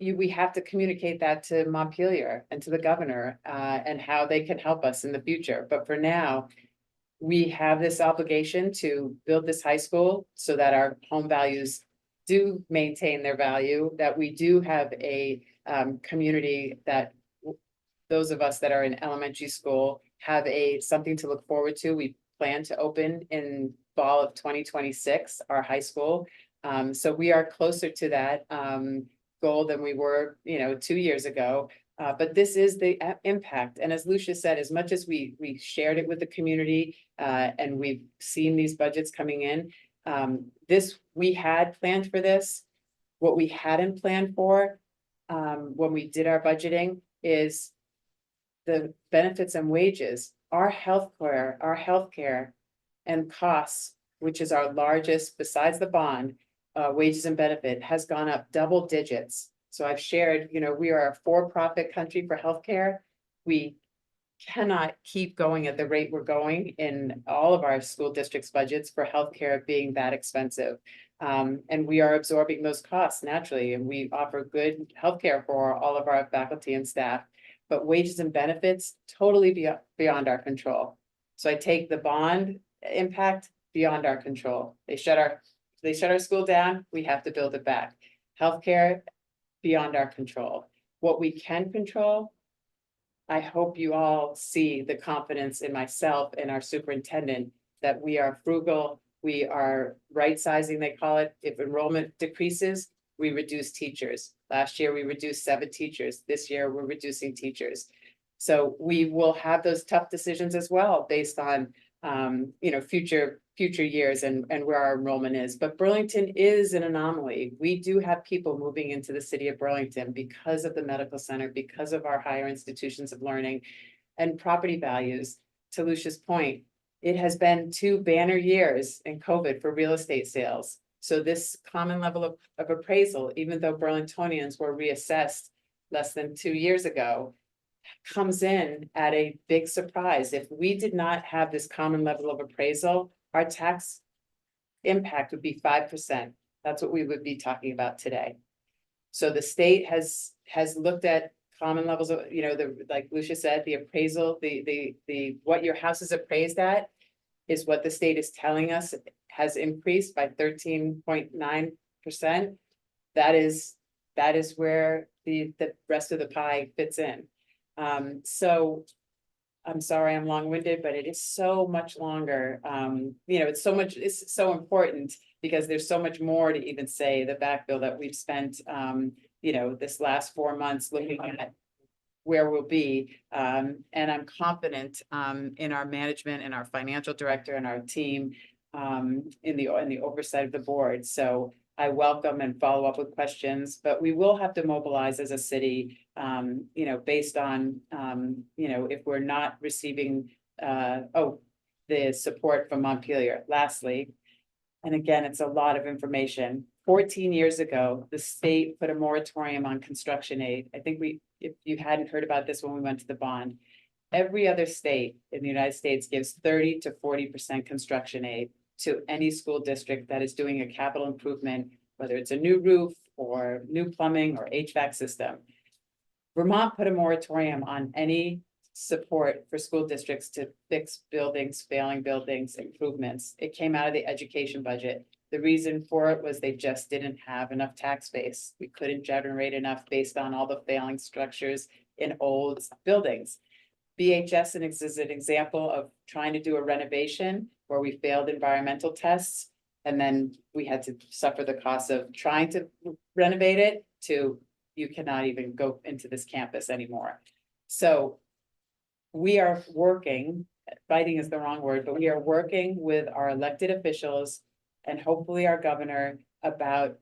we have to communicate that to Montpelier and to the governor and how they can help us in the future. But for now, we have this obligation to build this high school so that our home values do maintain their value, that we do have a community that those of us that are in elementary school have something to look forward to. We plan to open in fall of 2026, our high school. So we are closer to that goal than we were, 2 years ago. But this is the impact. And as Lucia said, as much as we shared it with the community and we've seen these budgets coming in, we had planned for this. What we hadn't planned for when we did our budgeting is the benefits and wages, our healthcare and costs, which is our largest besides the bond, wages and benefit has gone up double digits. So I've shared, we are a for-profit country for healthcare. We cannot keep going at the rate we're going in all of our school districts' budgets for healthcare being that expensive. And we are absorbing those costs naturally, and we offer good healthcare for all of our faculty and staff. But wages and benefits totally beyond our control. So I take the bond impact beyond our control. They shut our school down, we have to build it back. Healthcare, beyond our control. What we can control, I hope you all see the confidence in myself and our superintendent that we are frugal, we are right sizing, they call it. If enrollment decreases, we reduce teachers. Last year, we reduced 7 teachers. This year, we're reducing teachers. So we will have those tough decisions as well based on future years and where our enrollment is. But Burlington is an anomaly. We do have people moving into the city of Burlington because of the medical center, because of our higher institutions of learning and property values. To Lucia's point, it has been 2 banner years in COVID for real estate sales. So this common level of appraisal, even though Burlingtonians were reassessed less than 2 years ago, comes in at a big surprise. If we did not have this common level of appraisal, our tax impact would be 5%. That's what we would be talking about today. So the state has looked at common levels of, like Lucia said, the appraisal, the what your house is appraised at is what the state is telling us has increased by 13.9%. That is where the rest of the pie fits in. So I'm sorry, I'm long-winded, but it is so much longer. It's so important because there's so much more to even say the backfill that we've spent, this last 4 months looking at where we'll be. And I'm confident in our management and our financial director and our team in the oversight of the board. So I welcome and follow up with questions, but we will have to mobilize as a city, based on, if we're not receiving, the support from Montpelier. Lastly, and again, it's a lot of information. 14 years ago, the state put a moratorium on construction aid. I think if you hadn't heard about this when we went to the bond, every other state in the United States gives 30 to 40% construction aid to any school district that is doing a capital improvement, whether it's a new roof or new plumbing or HVAC system. Vermont put a moratorium on any support for school districts to fix buildings, failing buildings, improvements. It came out of the education budget. The reason for it was they just didn't have enough tax base. We couldn't generate enough based on all the failing structures in old buildings. BHS is an example of trying to do a renovation where we failed environmental tests. And then we had to suffer the cost of trying to renovate it to, you cannot even go into this campus anymore. So we are working, fighting is the wrong word, but we are working with our elected officials and hopefully our governor about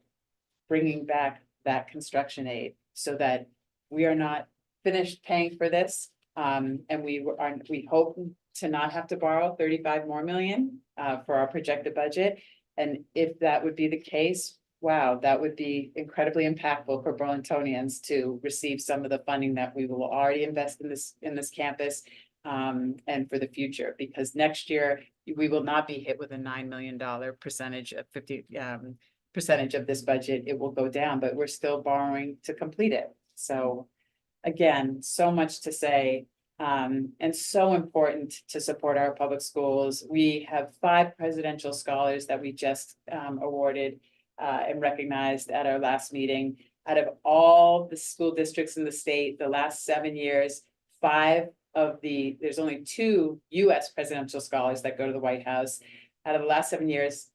bringing back that construction aid so that we are not finished paying for this. And we hope to not have to borrow 35 more million for our projected budget. And if that would be the case, wow, that would be incredibly impactful for Burlingtonians to receive some of the funding that we will already invest in this campus. And for the future, because next year we will not be hit with a $9 million percentage of 50% of this budget. It will go down, but we're still borrowing to complete it. So again, so much to say, and so important to support our public schools. We have 5 presidential scholars that we just awarded and recognized at our last meeting. Out of all the school districts in the state, the last 7 years, there's only 2 US presidential scholars that go to the White House. Out of the last 7 years,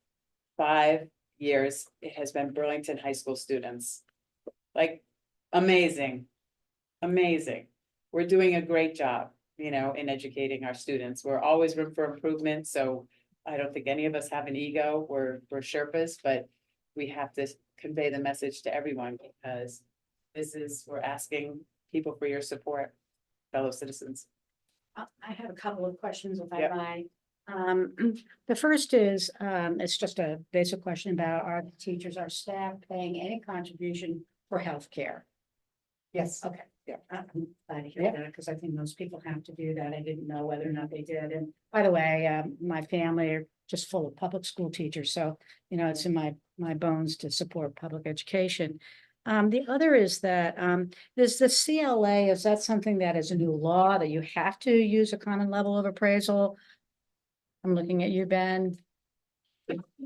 5 years, it has been Burlington high school students. Like, amazing, amazing. We're doing a great job, in educating our students. We're always room for improvement, so I don't think any of us have an ego. We're Sherpas, but we have to convey the message to everyone because we're asking people for your support, fellow citizens. I have a couple of questions if I Yep. might. The first is, it's just a basic question about are the teachers, our staff paying any contribution for healthcare? Yes. Okay. Yeah. I'm glad to hear Yeah. that because I think most people have to do that. I didn't know whether or not they did. And by the way, my family are just full of public school teachers. So, it's in my bones to support public education. The other is that, is the CLA, is that something that is a new law that you have to use a common level of appraisal? I'm looking at you, Ben.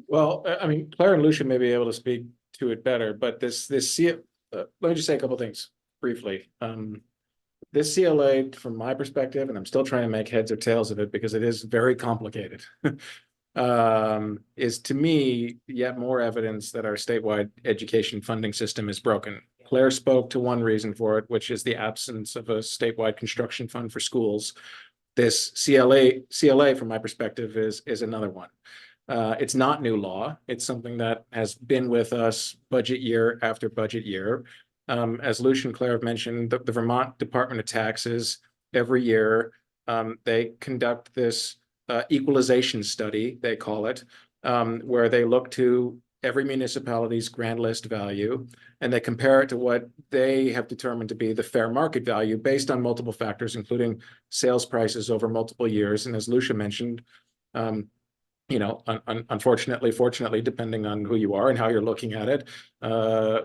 Well, I mean, Claire and Lucia may be able to speak to it better, but let me just say a couple things briefly. This CLA, from my perspective, and I'm still trying to make heads or tails of it because it is very complicated, is to me yet more evidence that our statewide education funding system is broken. Claire spoke to one reason for it, which is the absence of a statewide construction fund for schools. This CLA, from my perspective, is another one. It's not new law. It's something that has been with us budget year after budget year. As Lucia and Claire have mentioned, the Vermont Department of Taxes, every year, they conduct this equalization study, they call it, where they look to every municipality's grand list value, and they compare it to what they have determined to be the fair market value based on multiple factors, including sales prices over multiple years. And as Lucia mentioned, unfortunately, fortunately, depending on who you are and how you're looking at it,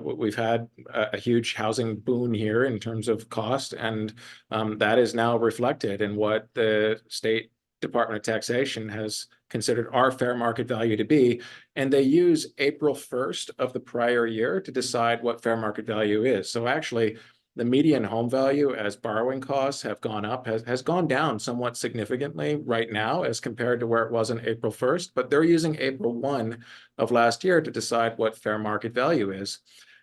we've had a huge housing boon here in terms of cost, and that is now reflected in what the state Department of Taxation has considered our fair market value to be. And they use April 1st of the prior year to decide what fair market value is. So actually, the median home value as borrowing costs have gone up, has gone down somewhat significantly right now as compared to where it was on April 1st, but they're using April 1 of last year to decide what fair market value is.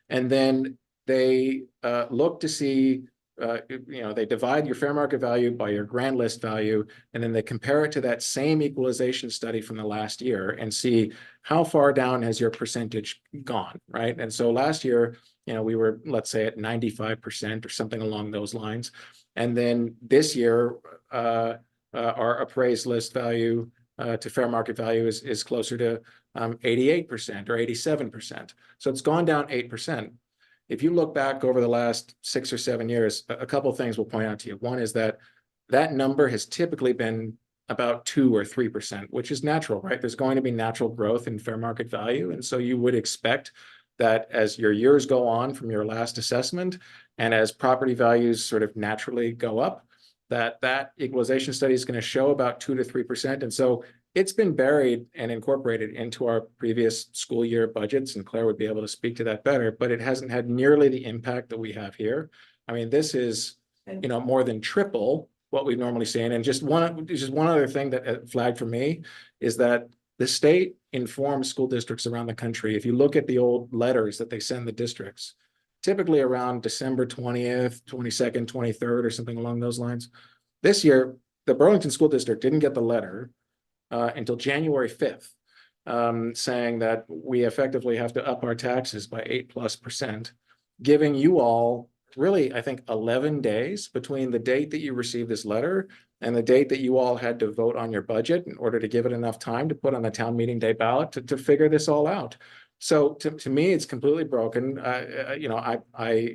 And then they look to see, they divide your fair market value by your grand list value, and then they compare it to that same equalization study from the last year and see how far down has your percentage gone, right? And so last year, we were, let's say, at 95% or something along those lines. And then this year, our appraised list value to fair market value is closer to 88% or 87%. So it's gone down 8%. If you look back over the last 6 or 7 years, a couple of things will point out to you. One is that number has typically been about 2 or 3%, which is natural, right? There's going to be natural growth in fair market value. And so you would expect that as your years go on from your last assessment and as property values sort of naturally go up, that equalization study is going to show about 2 to 3%. And so it's been buried and incorporated into our previous school year budgets, and Claire would be able to speak to that better, but it hasn't had nearly the impact that we have here. I mean, this is, more than triple what we've normally seen. And just one other thing that flagged for me is that the state informs school districts around the country. If you look at the old letters that they send the districts, typically around December 20th, 22nd, 23rd, or something along those lines. This year, the Burlington School District didn't get the letter until January 5th, saying that we effectively have to up our taxes by 8+%, giving you all really, I think, 11 days between the date that you received this letter and the date that you all had to vote on your budget in order to give it enough time to put on the town meeting day ballot to figure this all out. So to me, it's completely broken. You know, I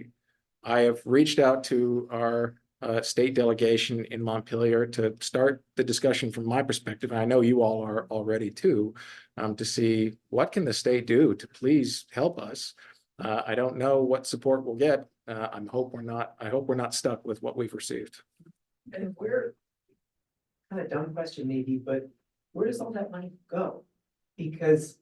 have reached out to our state delegation in Montpelier to start the discussion from my perspective. And I know you all are already too, to see what can the state do to please help us. I don't know what support we'll get. I hope we're not stuck with what we've received. And where, kind of dumb question maybe, but where does all that money go? Because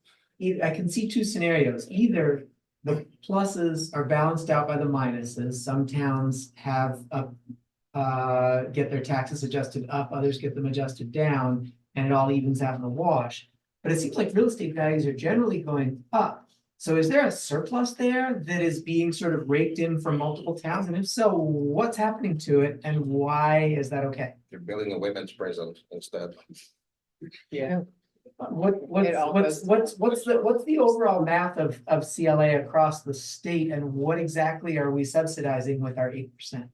I can see two scenarios. Either the pluses are balanced out by the minuses. Some towns have get their taxes adjusted up, others get them adjusted down, and it all evens out in the wash. But it seems like real estate values are generally going up. So is there a surplus there that is being sort of raked in from multiple towns? And if so, what's happening to it and why is that okay? They're building a women's prison instead. Yeah. It all goes- What's the overall math of CLA across the state and what exactly are we subsidizing with our 8%?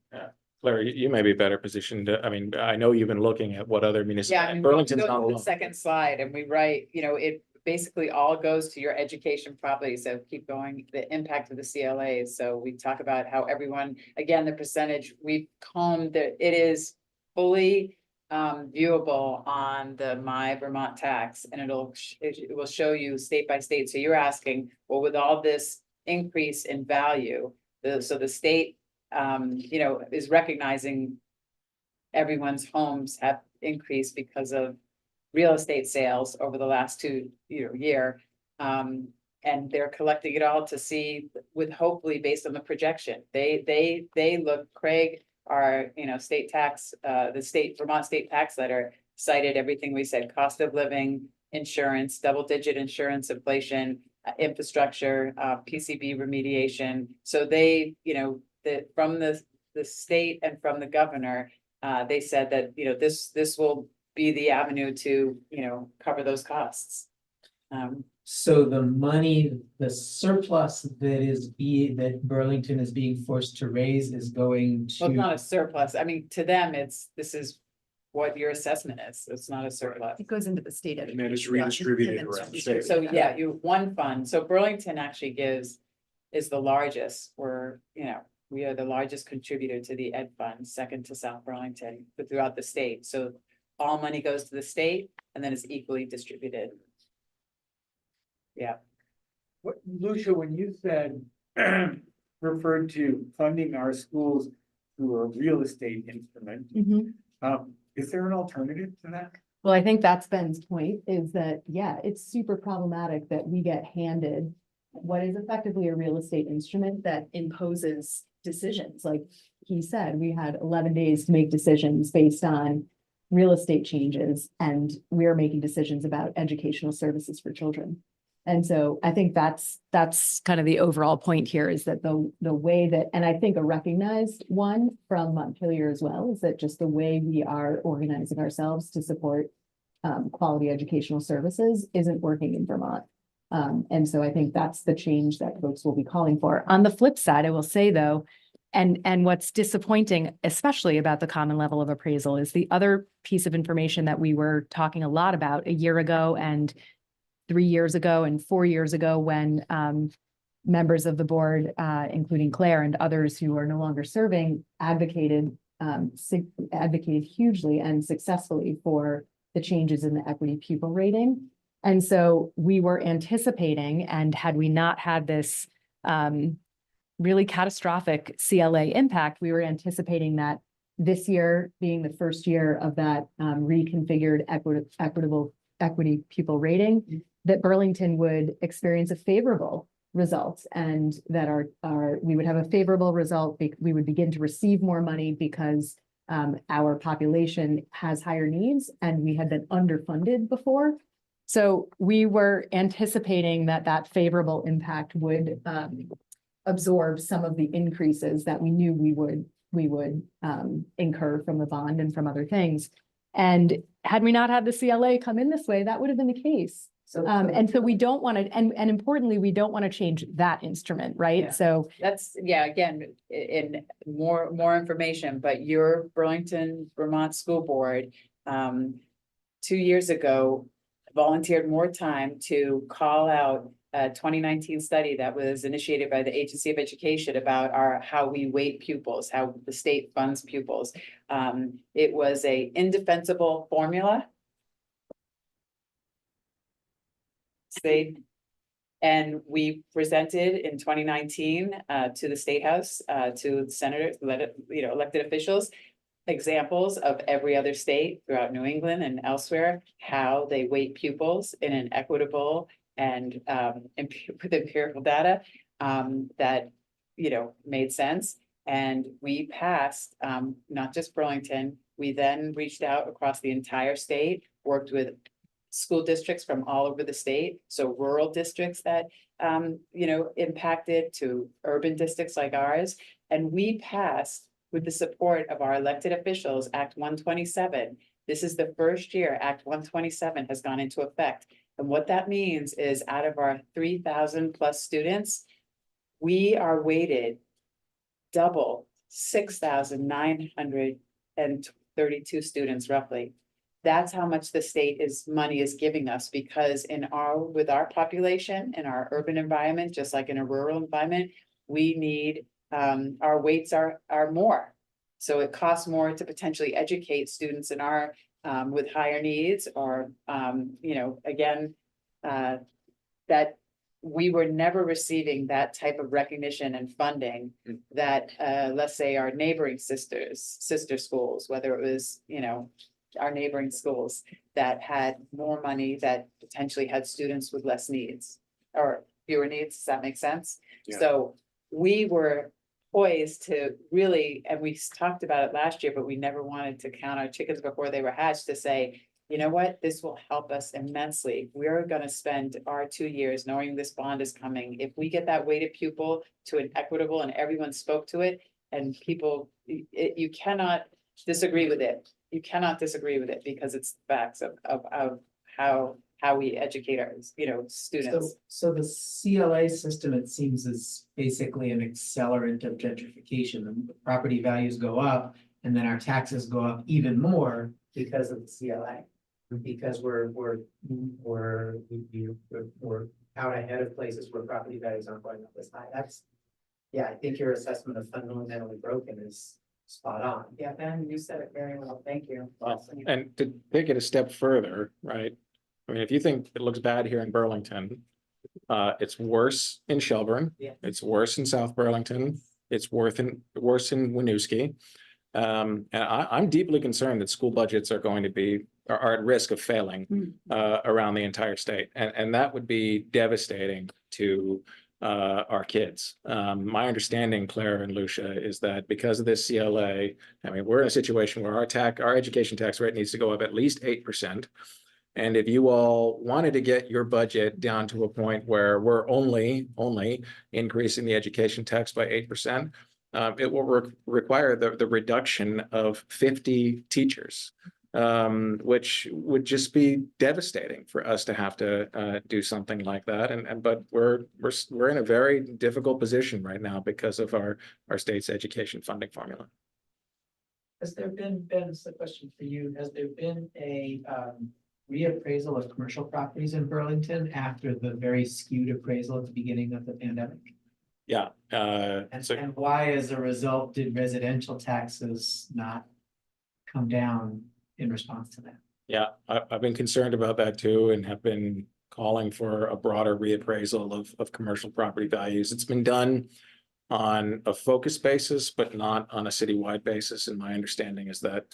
Claire, you may be better positioned to, I mean, I know you've been looking at what other Yeah, I municipalities, mean, Burlington's we not go to the alone. second slide and we write, you know, it basically all goes to your education property. So keep going, the impact of the CLAs. So we talk about how everyone, again, the percentage, we've combed that it is fully viewable on the My Vermont Tax, and it will show you state by state. So you're asking, well, with all this increase in value, so the state, you know, is recognizing everyone's homes have increased because of real estate sales over the last year. And they're collecting it all to see with hopefully based on the projection. They look, Craig, our, you know, state tax, the Vermont state tax letter cited everything we said, cost of living, insurance, double-digit insurance, inflation, infrastructure, PCB remediation. So they, you know, from the state and from the governor, they said that, you know, this will be the avenue to, you know, cover those costs. So the money, the surplus that Burlington is being forced to raise is going Well, it's not to. a surplus. I mean, to them, this is what your assessment is. It's not a surplus. It goes into the state. And then it's redistributed around the state. So yeah, you, one fund, so Burlington actually is the largest, we are the largest contributor to the ed fund, second to South Burlington, but throughout the state, so all money goes to the state and then it's equally distributed. Yeah, What, Lucia, when you said, referred to funding our schools through a real estate instrument, is there an alternative to that? Well, I think that's Ben's point, is that, yeah, it's super problematic that we get handed what is effectively a real estate instrument that imposes decisions. Like he said, we had 11 days to make decisions based on real estate changes, and we're making decisions about educational services for children. And so I think that's kind of the overall point here, is that the way that, and I think a recognized one from Montpelier as well, is that just the way we are organizing ourselves to support quality educational services isn't working in Vermont. And so I think that's the change that folks will be calling for. On the flip side, I will say though, and what's disappointing, especially about the common level of appraisal, is the other piece of information that we were talking a lot about a year ago and 3 years ago and 4 years ago, when members of the board, including Claire and others who are no longer serving, advocated hugely and successfully for the changes in the equity pupil rating. And so we were anticipating, and had we not had this really catastrophic CLA impact, we were anticipating that this year being the first year of that reconfigured equity pupil rating, that Burlington would experience a favorable result, and that we would have a favorable result. We would begin to receive more money because our population has higher needs and we had been underfunded before. So we were anticipating that favorable impact would absorb some of the increases that we knew we would incur from the bond and from other things. And had we not had the CLA come in this way, that would have been the case. And so we don't want to, and importantly, we don't want to change that instrument, right? Yeah. So That's, yeah, again, in more information, but your Burlington, Vermont School Board, 2 years ago, volunteered more time to call out a 2019 study that was initiated by the Agency of Education about how we weight pupils, how the state funds pupils. It was a indefensible formula. And we presented in 2019 to the State House, to the senators, elected officials, examples of every other state throughout New England and elsewhere, how they weight pupils in an equitable and with empirical data that made sense. And we passed, not just Burlington, we then reached out across the entire state, worked with school districts from all over the state, so rural districts that impacted to urban districts like ours, and we passed with the support of our elected officials, Act 127. This is the first year Act 127 has gone into effect, and what that means is out of our 3,000 plus students, we are weighted double 6,932 students roughly. That's how much the state money is giving us, because with our population in our urban environment, just like in a rural environment, we need, our weights are more. So it costs more to potentially educate students in our, with higher needs or, again, that we were never receiving that type of recognition and funding that, let's say our neighboring sister schools, whether it was, our neighboring schools that had more money that potentially had students with less needs or fewer needs. Does that make sense? Yeah. So we were poised to really, and we talked about it last year, but we never wanted to count our chickens before they were hatched, to say, you know what, this will help us immensely. We're going to spend our 2 years knowing this bond is coming. If we get that weighted pupil to an equitable, and everyone spoke to it, and people, you cannot disagree with it. You cannot disagree with it, because it's the facts of how we educate our, students. So the CLA system, it seems, is basically an accelerant of gentrification. The property values go up, and then our taxes go up even more because of the CLA. Because we're out ahead of places where property values aren't going up as high. I think your assessment of fundamentally broken is spot on. Yeah, Ben, you said it very well. Thank you. Well, and to take it a step further, right? I mean, if you think it looks bad here in Burlington, it's worse in Shelburne. Yeah. It's worse in South Burlington. It's worse in Winooski. And I'm deeply concerned that school budgets are at risk of failing around the entire state. And that would be devastating to our kids. My understanding, Claire and Lucia, is that because of this CLA, I mean, we're in a situation where our education tax rate needs to go up at least 8%. And if you all wanted to get your budget down to a point where we're only increasing the education tax by 8%, it will require the reduction of 50 teachers, which would just be devastating for us to have to do something like that. But we're in a very difficult position right now because of our state's education funding formula. Has there been, Ben, this is a question for you, has there been a reappraisal of commercial properties in Burlington after the very skewed appraisal at the beginning of the pandemic? Yeah. And why, as a result, did residential taxes not come down in response to that? Yeah, I've been concerned about that too, and have been calling for a broader reappraisal of commercial property values. It's been done on a focus basis, but not on a citywide basis. And my understanding is that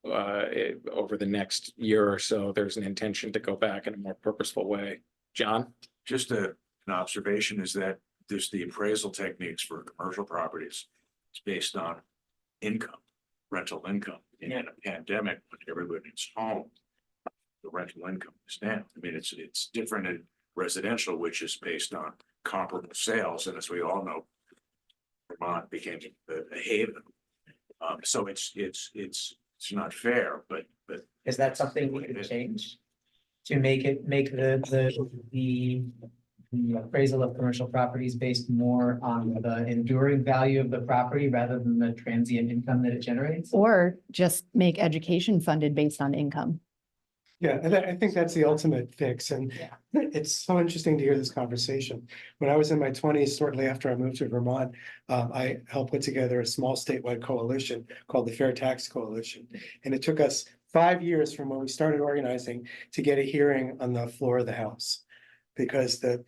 over the next year or so, there's an intention to go back in a more purposeful way. John? Just an observation is that there's the appraisal techniques for commercial properties. It's based on income, rental income. In a pandemic, when everybody's home, the rental income is down. I mean, it's different in residential, which is based on comparable sales, and as we all know, Vermont became a haven. So it's not fair, but Is that something we could change? To make the appraisal of commercial properties based more on the enduring value of the property rather than the transient income that it generates? Or just make education funded based on income. Yeah, and I think that's the ultimate fix, and it's so interesting to hear this conversation. When I was in my twenties, shortly after I moved to Vermont, I helped put together a small statewide coalition called the Fair Tax Coalition. And it took us 5 years from when we started organizing to get a hearing on the floor of the House. Because the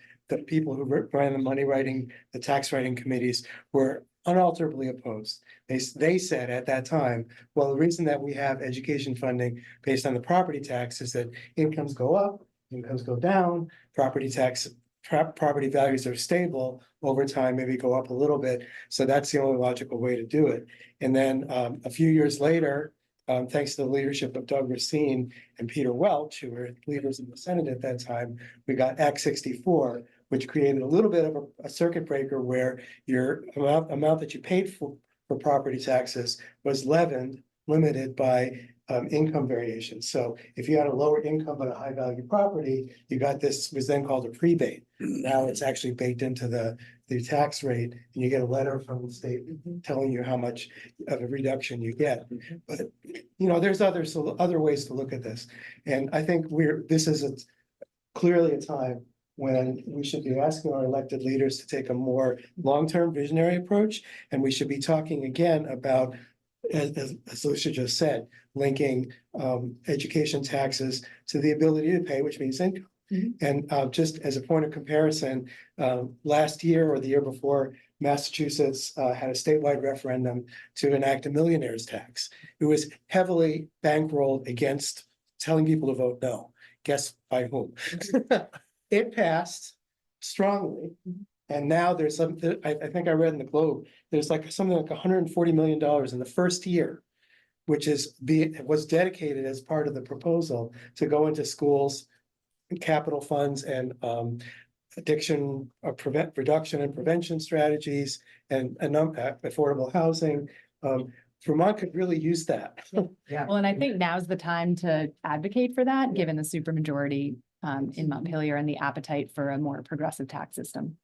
people who ran the money writing, the tax writing committees were unalterably opposed. They said at that time, well, the reason that we have education funding based on the property tax is that incomes go up, incomes go down, property values are stable over time, maybe go up a little bit. So that's the only logical way to do it. And then a few years later, thanks to the leadership of Doug Racine and Peter Welch, who were leaders in the Senate at that time, we got Act 64, which created a little bit of a circuit breaker where your amount that you paid for property taxes was limited by income variation. So if you had a lower income but a high value property, you got this, was then called a prebate. Now it's actually baked into the tax rate, and you get a letter from the state telling you how much of a reduction you get. But there's other ways to look at this, and I think this is clearly a time when we should be asking our elected leaders to take a more long-term visionary approach, and we should be talking again about, as Lucia just said, linking education taxes to the ability to pay, which means income. And just as a point of comparison, last year or the year before, Massachusetts had a statewide referendum to enact a millionaire's tax. It was heavily bankrolled against telling people to vote no. Guess by whom? It passed strongly. And now there's something, I think I read in the Globe, there's something like $140 million in the first year, which was dedicated as part of the proposal to go into schools, capital funds, and addiction reduction and prevention strategies, and affordable housing. Vermont could really use that. Yeah. Well, and I think now's the time to advocate for that, given the supermajority in Montpelier and the appetite for a more progressive tax system.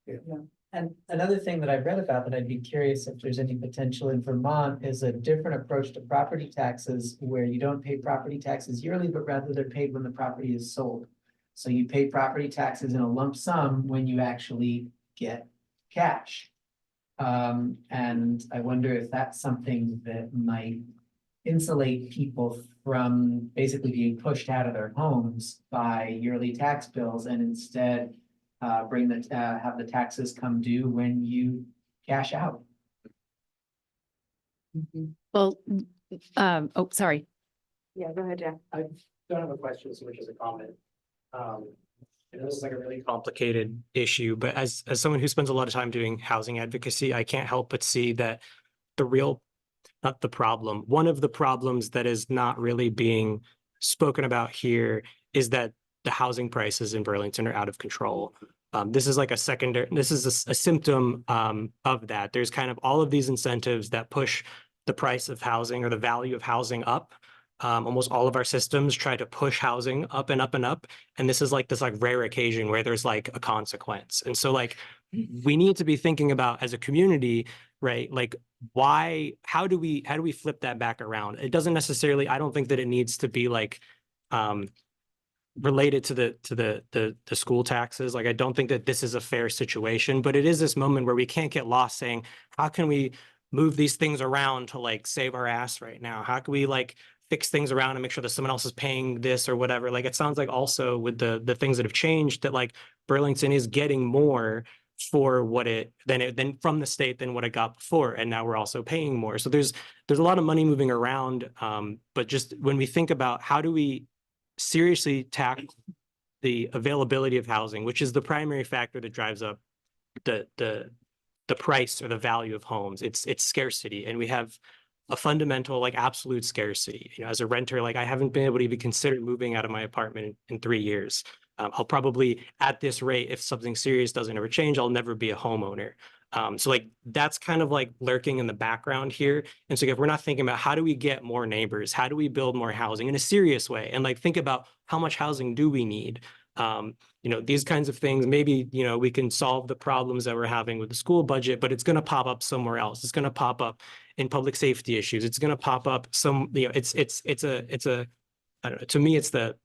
And another thing that I've read about that I'd be curious if there's any potential in Vermont is a different approach to property taxes, where you don't pay property taxes yearly, but rather they're paid when the property is sold. So you pay property taxes in a lump sum when you actually get cash. And I wonder if that's something that might insulate people from basically being pushed out of their homes by yearly tax bills, and instead have the taxes come due when you cash out. Well, oh, sorry. Yeah, go ahead, Jeff. I don't have a question so much as a comment. This is like a really complicated issue, but as someone who spends a lot of time doing housing advocacy, I can't help but see that one of the problems that is not really being spoken about here is that the housing prices in Burlington are out of control. This is like a symptom of that. There's kind of all of these incentives that push the price of housing or the value of housing up. Almost all of our systems try to push housing up and up and up. And this is like this rare occasion where there's like a consequence. And so we need to be thinking about, as a community, right? How do we flip that back around? It doesn't necessarily, I don't think that it needs to be related to the school taxes. I don't think that this is a fair situation, but it is this moment where we can't get lost saying, how can we move these things around to save our ass right now? How can we fix things around and make sure that someone else is paying this or whatever? It sounds like also with the things that have changed, that Burlington is getting more for than from the state than what it got before, and now we're also paying more. So there's a lot of money moving around, but just when we think about how do we seriously tackle the availability of housing, which is the primary factor that drives up the price or the value of homes, it's scarcity, and we have a fundamental absolute scarcity. As a renter, I haven't been able to even consider moving out of my apartment in 3 years. I'll probably, at this rate, if something serious doesn't ever change, I'll never be a homeowner. So like, that's kind of like lurking in the background here. And so if we're not thinking about how do we get more neighbors, how do we build more housing in a serious way? And like, think about how much housing do we need? These kinds of things, maybe, we can solve the problems that we're having with the school budget, but it's going to pop up somewhere else. It's going to pop up in public safety issues. It's going to pop up it's a, I don't know, to me, it's the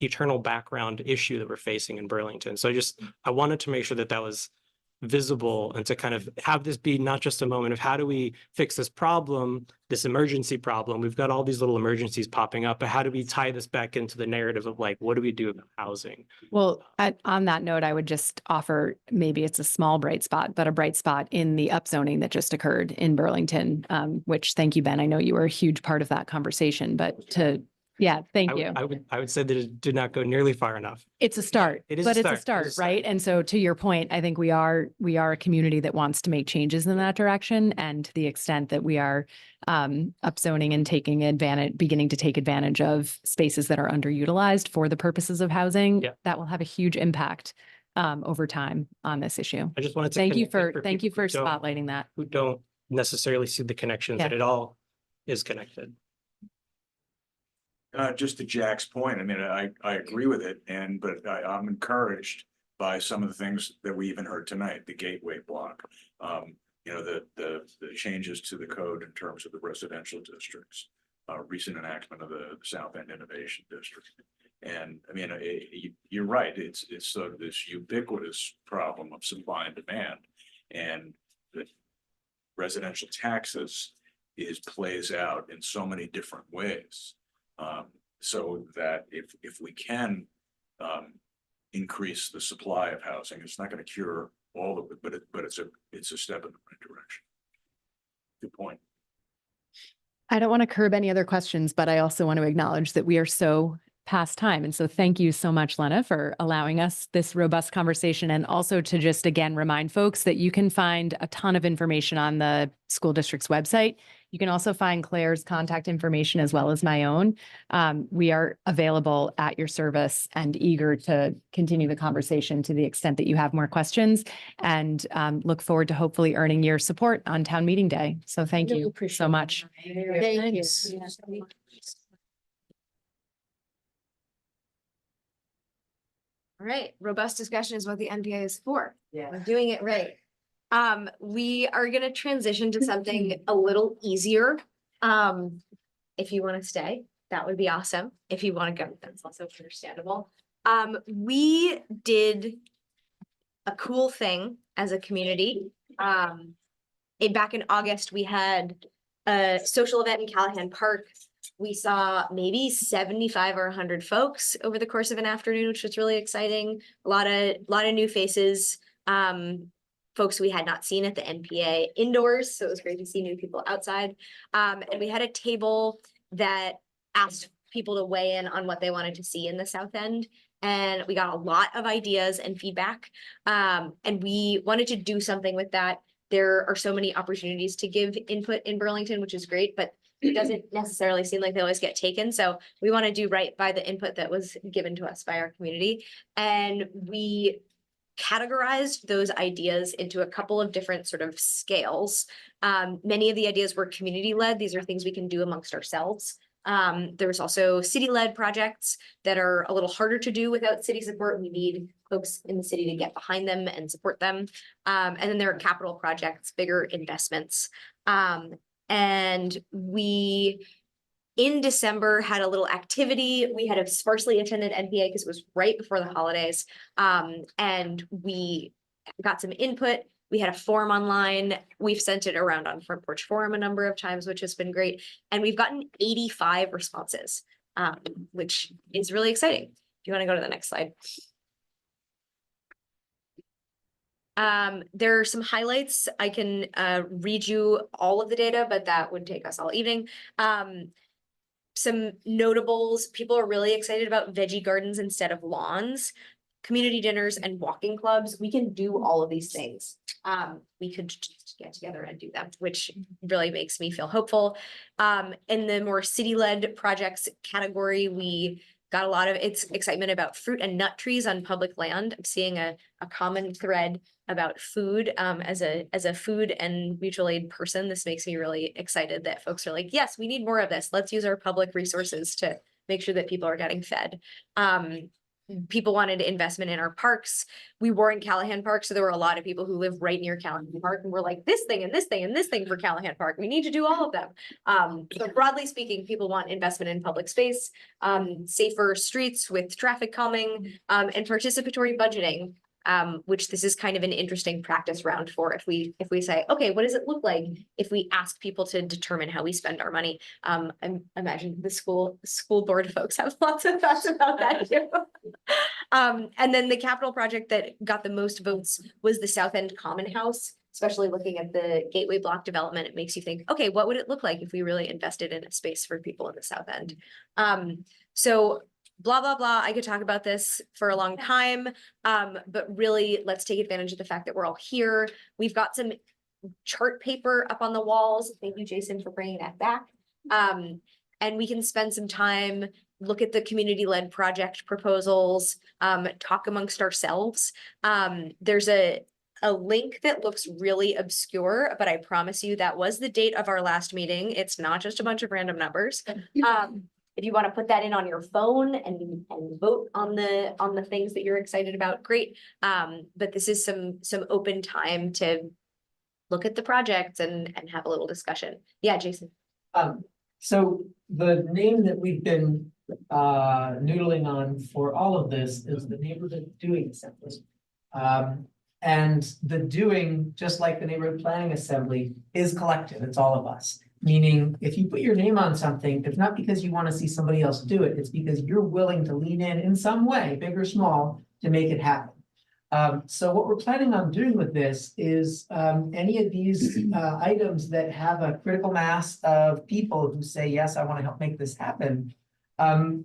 eternal background issue that we're facing in Burlington. So I wanted to make sure that that was visible and to kind of have this be not just a moment of how do we fix this problem, this emergency problem. We've got all these little emergencies popping up, but how do we tie this back into the narrative of like, what do we do about housing? Well, on that note, I would just offer, maybe it's a small bright spot, but a bright spot in the upzoning that just occurred in Burlington, which, thank you, Ben. I know you were a huge part of that conversation, but thank you. I would say that it did not go nearly far enough. It's a start, It is but a it's a start. It is start, a right? And so to your point, I think we are a community that wants to make changes in that direction. And to the extent that we are upzoning and beginning to take advantage of spaces that are underutilized for the purposes of housing, that will have a huge impact over time on this issue. I just wanted to Thank you connect it for people who don't- spotlighting that. who don't necessarily see the connections, that it all is connected. Just to Jack's point, I mean, I agree with it, but I'm encouraged by some of the things that we even heard tonight, the gateway block. The changes to the code in terms of the residential districts, recent enactment of the South End Innovation District. And I mean, you're right, it's sort of this ubiquitous problem of supply and demand, and the residential taxes plays out in so many different ways. So that if we can increase the supply of housing, it's not going to cure all of it, but it's a step in the right direction. Good point. I don't want to curb any other questions, but I also want to acknowledge that we are so past time. And so thank you so much, Lena, for allowing us this robust conversation, and also to just again remind folks that you can find a ton of information on the school district's website. You can also find Claire's contact information as well as my own. We are available at your service and eager to continue the conversation to the extent that you have more questions, and look forward to hopefully earning your support on town meeting day. So thank you so much. Thank you. All right, robust discussion is what the NPA is for. Yeah. We're doing it right. We are gonna transition to something a little easier. If you want to stay, that would be awesome. If you want to go, that's also understandable. We did a cool thing as a community. Back in August, we had a social event in Callahan Park. We saw maybe 75 or 100 folks over the course of an afternoon, which was really exciting. A lot of new faces, folks we had not seen at the NPA indoors. So it was great to see new people outside. And we had a table that asked people to weigh in on what they wanted to see in the South End. And we got a lot of ideas and feedback. And we wanted to do something with that. There are so many opportunities to give input in Burlington, which is great, but it doesn't necessarily seem like they always get taken. So we want to do right by the input that was given to us by our community. And we categorized those ideas into a couple of different sort of scales. Many of the ideas were community-led. These are things we can do amongst ourselves. There was also city-led projects that are a little harder to do without city support. We need folks in the city to get behind them and support them. And then there are capital projects, bigger investments. And we, in December, had a little activity. We had a sparsely attended NPA because it was right before the holidays. And we got some input. We had a form online. We've sent it around on Front Porch Forum a number of times, which has been great. And we've gotten 85 responses, which is really exciting. If you want to go to the next slide. There are some highlights. I can read you all of the data, but that would take us all evening. Some notables, people are really excited about veggie gardens instead of lawns, community dinners and walking clubs. We can do all of these things. We could just get together and do them, which really makes me feel hopeful. In the more city-led projects category, we got a lot of excitement about fruit and nut trees on public land. I'm seeing a common thread about food. As a food and mutual aid person, this makes me really excited that folks are like, yes, we need more of this. Let's use our public resources to make sure that people are getting fed. People wanted investment in our parks. We were in Callahan Park, so there were a lot of people who live right near Callahan Park, and we're like, this thing and this thing and this thing for Callahan Park. We need to do all of them. So broadly speaking, people want investment in public space, safer streets with traffic calming, and participatory budgeting. Which this is kind of an interesting practice round for if we say, okay, what does it look like if we ask people to determine how we spend our money? I imagine the school board folks have lots of thoughts about that too. And then the capital project that got the most votes was the South End Common House, especially looking at the Gateway Block development. It makes you think, okay, what would it look like if we really invested in a space for people in the South End? So blah, blah, blah. I could talk about this for a long time, but really let's take advantage of the fact that we're all here. We've got some chart paper up on the walls. Thank you, Jason, for bringing that back. And we can spend some time, look at the community-led project proposals, talk amongst ourselves. There's a link that looks really obscure, but I promise you that was the date of our last meeting. It's not just a bunch of random numbers. If you want to put that in on your phone and vote on the things that you're excited about, great. But this is some open time to look at the projects and have a little discussion. Yeah, Jason. So the name that we've been noodling on for all of this is the Neighborhood Doing Assembly. And the doing, just like the Neighborhood Planning Assembly, is collective. It's all of us. Meaning, if you put your name on something, it's not because you want to see somebody else do it. It's because you're willing to lean in some way, big or small, to make it happen. So what we're planning on doing with this is any of these items that have a critical mass of people who say, yes, I want to help make this happen.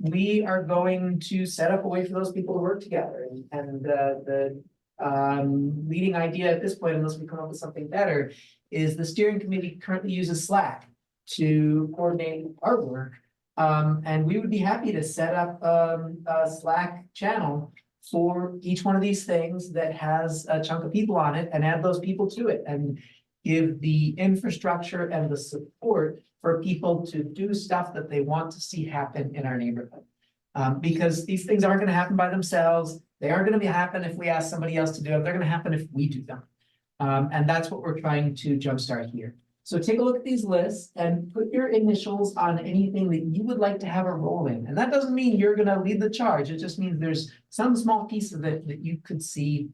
We are going to set up a way for those people to work together. And the leading idea at this point, unless we come up with something better, is the steering committee currently uses Slack to coordinate our work. And we would be happy to set up a Slack channel for each one of these things that has a chunk of people on it and add those people to it and give the infrastructure and the support for people to do stuff that they want to see happen in our neighborhood. Because these things aren't going to happen by themselves. They aren't going to happen if we ask somebody else to do it. They're going to happen if we do them. And that's what we're trying to jumpstart here. So take a look at these lists and put your initials on anything that you would like to have a role in. And that doesn't mean you're going to lead the charge. It just means there's some small piece of it that you could see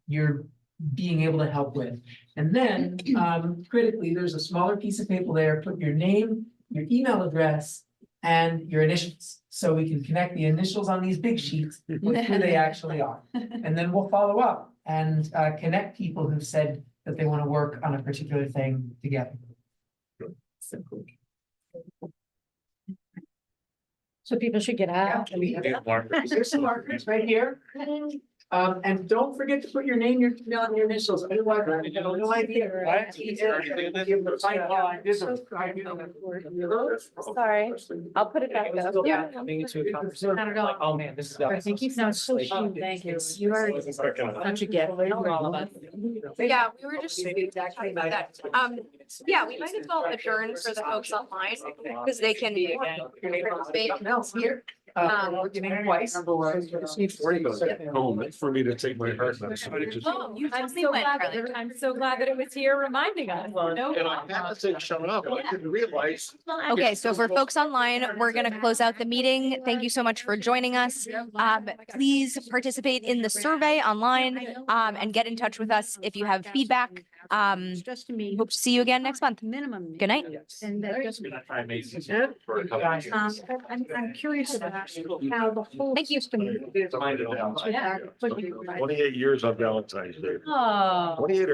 you're being able to help with. And then critically, there's a smaller piece of paper there. Put your name, your email address, and your initials. So we can connect the initials on these big sheets with who they actually are. And then we'll follow up and connect people who've said that they want to work on a particular thing together. So cool. So people should get out. There's some markers right here. And don't forget to put your name, your email, and your initials. Otherwise, I have no idea. Sorry, I'll put it back up. Yeah. Coming into a conversation. Like, oh man, this is. Thank you so much. Thank you. You are such a gift for all of us. Yeah, we were just talking about that. Yeah, we might as well adjourn for the folks online because they can. Here. Your name twice. Home for me to take my heart. Oh, you I'm totally so went, glad Carly. that, I'm so glad that it was here reminding us. And I had to say, shut up, I didn't realize. Okay, so for folks online, we're going to close out the meeting. Thank you so much for joining us. Please participate in the survey online and get in touch with us if you have feedback. Just to me. Hope to see you again next month. Minimum. Good night. And that just. I'm curious about how the whole. Thank you. system. 28 years on Valentine's Day. Oh. 28 or